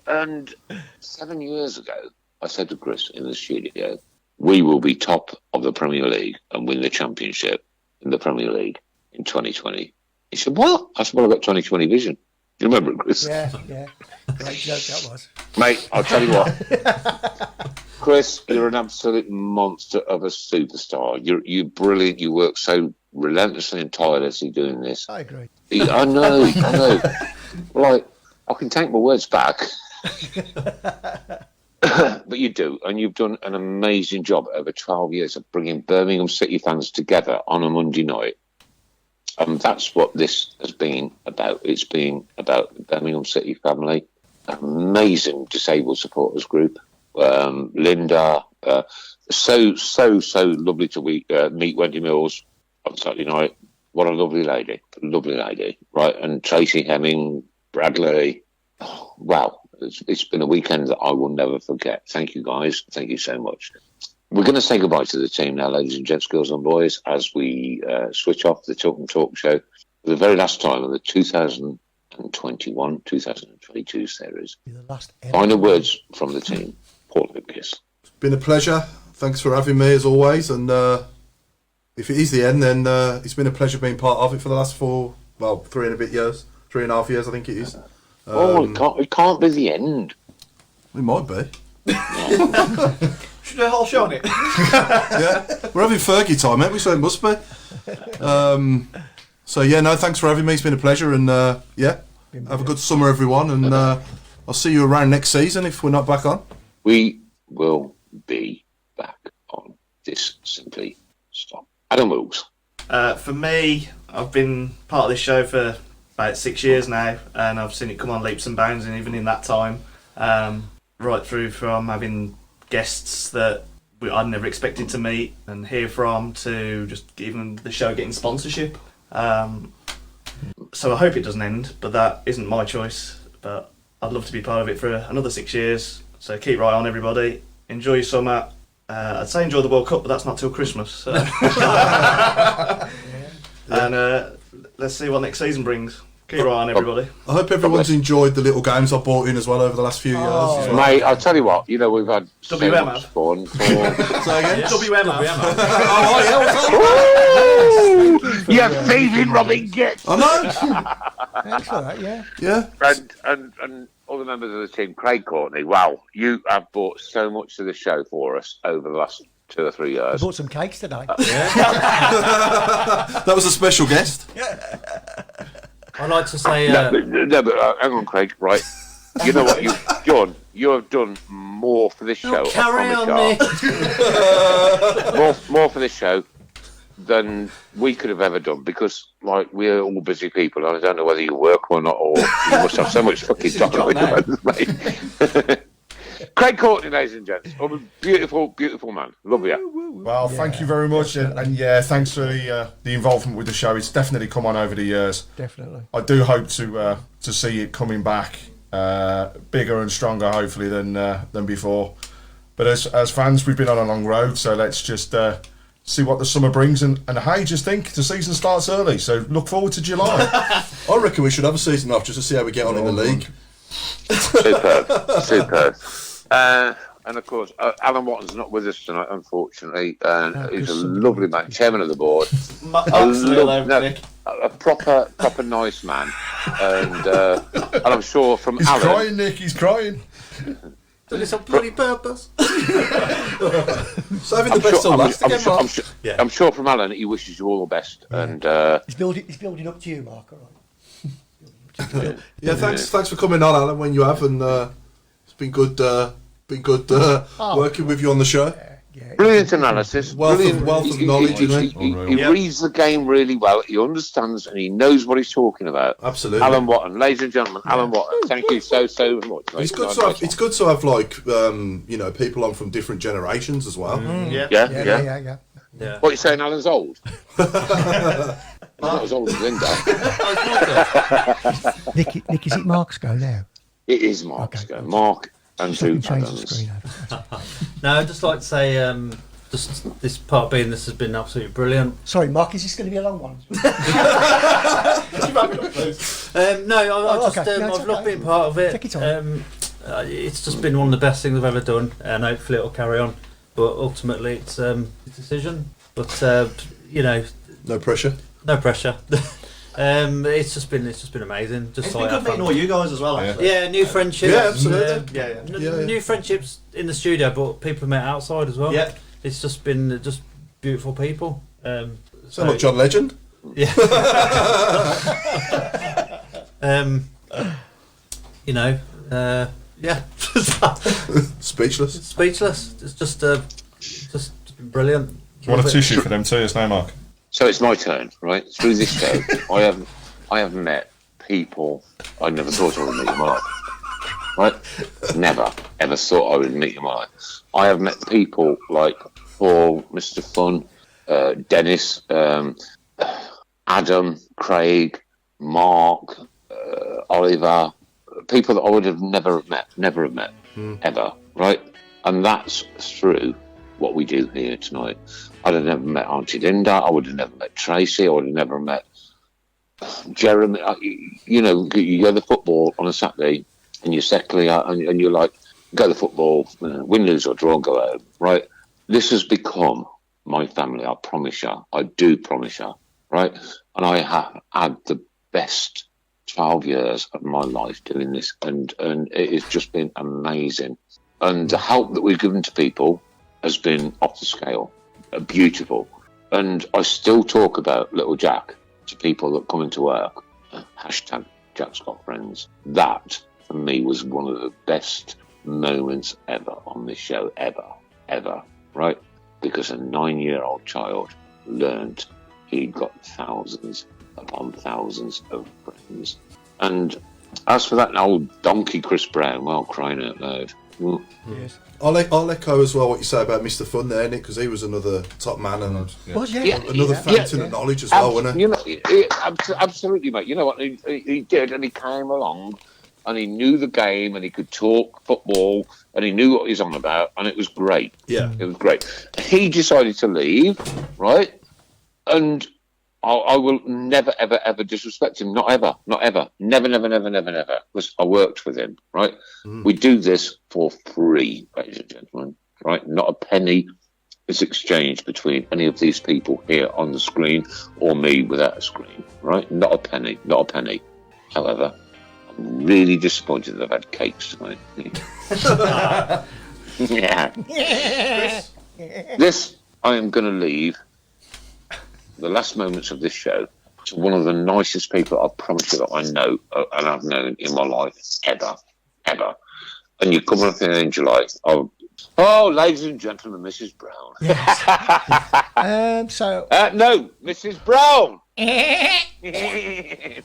And 7 years ago, I said to Chris in the studio, we will be top of the Premier League and win the Championship in the Premier League in 2020. He said, what? I said, well, I've got 2020 vision. Do you remember it, Chris? Yeah. Great joke that was. Mate, I'll tell you what. Chris, you're an absolute monster of a superstar. You're brilliant. You work so relentlessly and tirelessly doing this. I agree. I know. Like, I can take my words back. But you do, and you've done an amazing job over 12 years of bringing Birmingham City fans together on a Monday night. And that's what this has been about. It's been about the Birmingham City family, amazing disabled supporters group. Linda, so lovely to meet Wendy Mills. on Saturday night. What a lovely lady, right? And Tracy Hemming, Bradley. Oh, wow, it's been a weekend that I will never forget. Thank you, guys. Thank you so much. We're going to say goodbye to the team now, ladies and gents, girls and boys, as we switch off the Tilton Talk Show for the very last time of the 2021-2022 series. Final words from the team. Paul Hipkiss. It's been a pleasure. Thanks for having me as always. And if it is the end, then it's been a pleasure being part of it for the last 3 and a bit years, 3.5 years, I think it is. It can't be the end. It might be. Should do a whole show on it. Yeah, we're having Fergie time, aren't we? So it must be. So yeah, no, thanks for having me. It's been a pleasure, and yeah, have a good summer, everyone, and I'll see you around next season if we're not back on. We will be back on. This simply stop. Adam Wilkes. For me, I've been part of this show for about 6 years now, and I've seen it come on leaps and bounds, and even in that time, right through from having guests that I'd never expected to meet and hear from, to just even the show getting sponsorship. So I hope it doesn't end, but that isn't my choice. But I'd love to be part of it for another 6 years. So keep right on, everybody. Enjoy your summer. I'd say enjoy the World Cup, but that's not till Christmas. So. And let's see what next season brings. Keep right on, everybody. I hope everyone's enjoyed the little games I bought in as well over the last few years. As well. Mate, I'll tell you what, we've had so much fun. Say again? WMF. You're thieving Robin Gets. I know. Thanks for that, yeah. Yeah. And all the members of the team, Craig, Courtney, wow, you have brought so much to the show for us over the last 2 or 3 years. I bought some cakes today. That was a special guest. I'd like to say... but hang on, Craig, right? You know what, John, you have done more for this show. Carry on, Nick. more for this show than we could have ever done, because we're all busy people, and I don't know whether you work or not, or you must have so much fucking time, mate. Craig Courtney, ladies and gents, a beautiful, beautiful man. Love you. Well, thank you very much, and yeah, thanks for the involvement with the show. It's definitely come on over the years. Definitely. I do hope to see it coming back bigger and stronger, hopefully, than before. But as fans, we've been on a long road, so let's just see what the summer brings. And how you just think the season starts early, so look forward to July. I reckon we should have a season off just to see how we get on in the league. Superb. And of course, Alan Watton's not with us tonight, unfortunately. He's a lovely man, chairman of the board. A proper nice man. And I'm sure from He's Alan... crying, Nick, he's crying. Did it on bloody purpose? Saving the best till last again, Mark. I'm sure from Alan he wishes you all the best. Yeah. And he's building up to you, Mark, all right? Yeah, thanks for coming on, Alan, when you have, and it's been good working with you on the show. Yeah. Brilliant analysis. Wealth of knowledge. He reads the game really well. He understands and he knows what he's talking about. Absolutely. Alan Watton, ladies and gentlemen, Alan Watton. Thank you so much. It's good to have people on from different generations as well. Yeah. What are you saying? Alan's old. He's not as old as Linda. Nick, is it Mark's go now? It is Mark's go. Mark and two Adams. No, I'd just like to say, just this part being, this has been absolutely brilliant. Sorry, Mark, is this going to be a long one? I've loved being part of it. Take your time. It's just been one of the best things I've ever done, and hopefully it'll carry on. But ultimately, it's a decision. But no pressure. No pressure. It's just been amazing. Just it's been good meeting all you guys as well, actually. Yeah, new friendships. Yeah, absolutely. New friendships in the studio, but people met outside as well. Yeah, it's just been beautiful people. Sound like John Legend. Yeah. Yeah. Speechless. It's just been brilliant. Do you want a tissue for them tears now, Mark? So it's my turn, right? Through this show, I have met people I never thought I would meet in my life. Right? Never, ever thought I would meet in my life. I have met people like Paul, Mr. Fun, Dennis, Adam, Craig, Mark, Oliver, people that I would have never have met, ever, right? And that's through what we do here tonight. I'd have never met Auntie Linda, I would have never met Tracy, I would have never met Jeremy. You know, you go to football on a Saturday and you're secondly and you're like, go to the football, win, lose or draw and go home, right? This has become my family, I promise you. I do promise you, right? And I have had the best 12 years of my life doing this, and it has just been amazing. And the help that we've given to people has been off the scale, beautiful. And I still talk about little Jack to people that come into work. Hashtag Jack's got friends. That, for me, was one of the best moments ever on this show, ever, right? Because a 9-year-old child learned he'd got thousands upon thousands of friends. And as for that old donkey Chris Browne, well, crying out loud. Yes. I'll echo as well what you say about Mr. Fun there, Nick, because he was another top man and another fountain of knowledge as well, wasn't he? You know, absolutely, mate. You know what? He did, and he came along, and he knew the game, and he could talk football, and he knew what he was on about, and it was great. Yeah. It was great. He decided to leave, right? And I will never, ever, ever disrespect him. Not ever. Never. Because I worked with him, right? We do this for free, ladies and gentlemen, right? Not a penny is exchanged between any of these people here on the screen or me without a screen, right? Not a penny. However, I'm really disappointed that I've had cakes tonight. Yeah. This, I am going to leave the last moments of this show to one of the nicest people, I promise you, that I know and I've known in my life ever. And you come up here in July. Oh, ladies and gentlemen, Mrs. Browne. Yes. No, Mrs. Browne.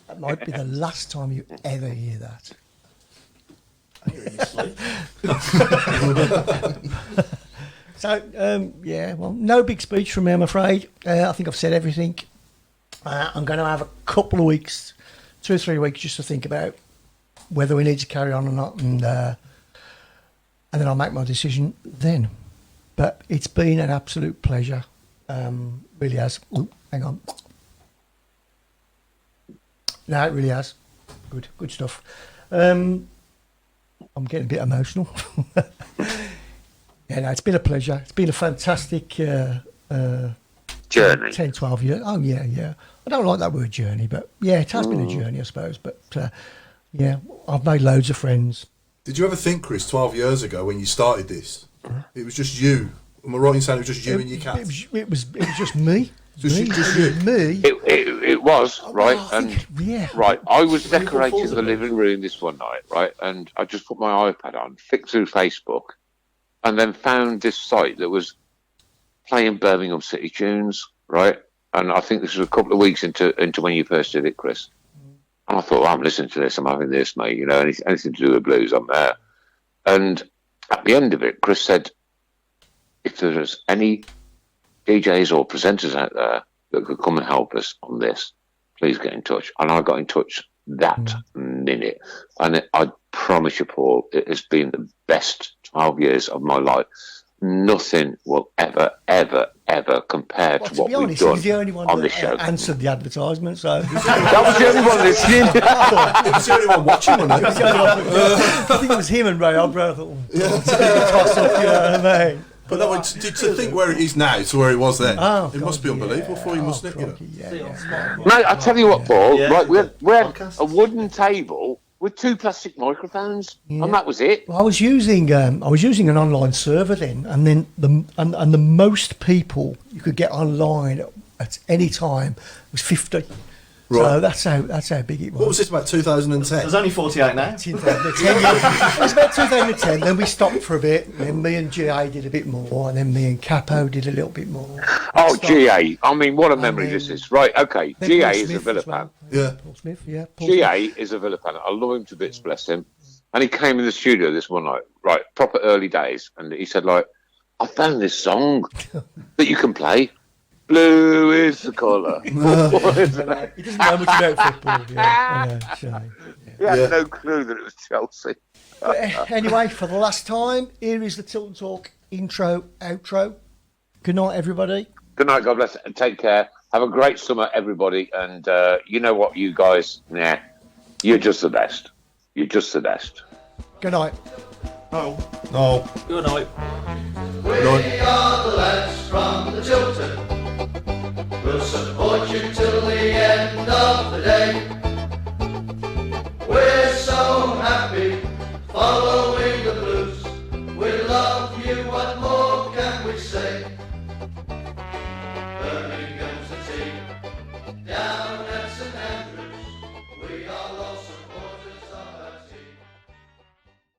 That might be the last time you ever hear that. So, well, no big speech from me, I'm afraid. I think I've said everything. I'm going to have a couple of weeks, 2 or 3 weeks, just to think about whether we need to carry on or not, and then I'll make my decision then. But it's been an absolute pleasure. Really has. Ooh, hang on. No, it really has. Good stuff. I'm getting a bit emotional. Yeah, no, it's been a pleasure. It's been a fantastic journey. 10, 12 years. Oh, yeah. I don't like that word journey, but yeah, it has been a journey, I suppose. But yeah, I've made loads of friends. Did you ever think, Chris, 12 years ago when you started this, it was just you? Am I right in saying it was just you and your cat? It was just me. Just you? Me. It was, right? Yeah. Right, I was decorating the living room this one night, right? And I just put my iPad on, flicked through Facebook, and then found this site that was playing Birmingham City tunes, right? And I think this was a couple of weeks into when you first did it, Chris. And I thought, I'm listening to this, I'm having this, mate. You know, anything to do with blues, I'm there. And at the end of it, Chris said, if there's any DJs or presenters out there that could come and help us on this, please get in touch. And I got in touch that minute. And I promise you, Paul, it has been the best 12 years of my life. Nothing will ever compare to what we've done the only one on this show. Answered the advertisement, so that was the only one listening. It was the only one watching, wasn't it? I think it was him and Ray Albro. I thought, toss up, you know what I mean? But that one, to think where it is now to where it was then, it must be unbelievable for you, mustn't it? Yeah. Mate, I tell you what, Paul. Yeah. Right, we had a wooden table with 2 plastic microphones, and that was it. Well, I was using an online server then, and then the most people you could get online at any time was 50. Right. So that's how big it was. What was this, about 2010? There's only 48 now. 2010, yeah. It was about 2010. Then we stopped for a bit. Then me and GA did a bit more, and then me and Capo did a little bit more. Oh, GA! I mean, what a memory this is. Right, okay. GA is a Villa fan. Yeah. Paul Smith, yeah. GA is a Villa fan. I love him to bits, bless him. And he came in the studio this one night, right, proper early days, and he said, like, I found this song that you can play. Blue is the watercolour. He doesn't know much about football. Yeah, I know, shame. He had no clue that it was Chelsea. But anyway, for the last time, here is the Tilton Talk intro, outro. Good night, everybody. Good night, God bless. Take care. Have a great summer, everybody. And you know what, you guys? Nah, you're just the best. You're just the best. Good night. No. Good night. We are the lads from the Tilton. We'll support you till the end of the day. We're so happy following the blues. We love you, what more can we say? Birmingham's the team down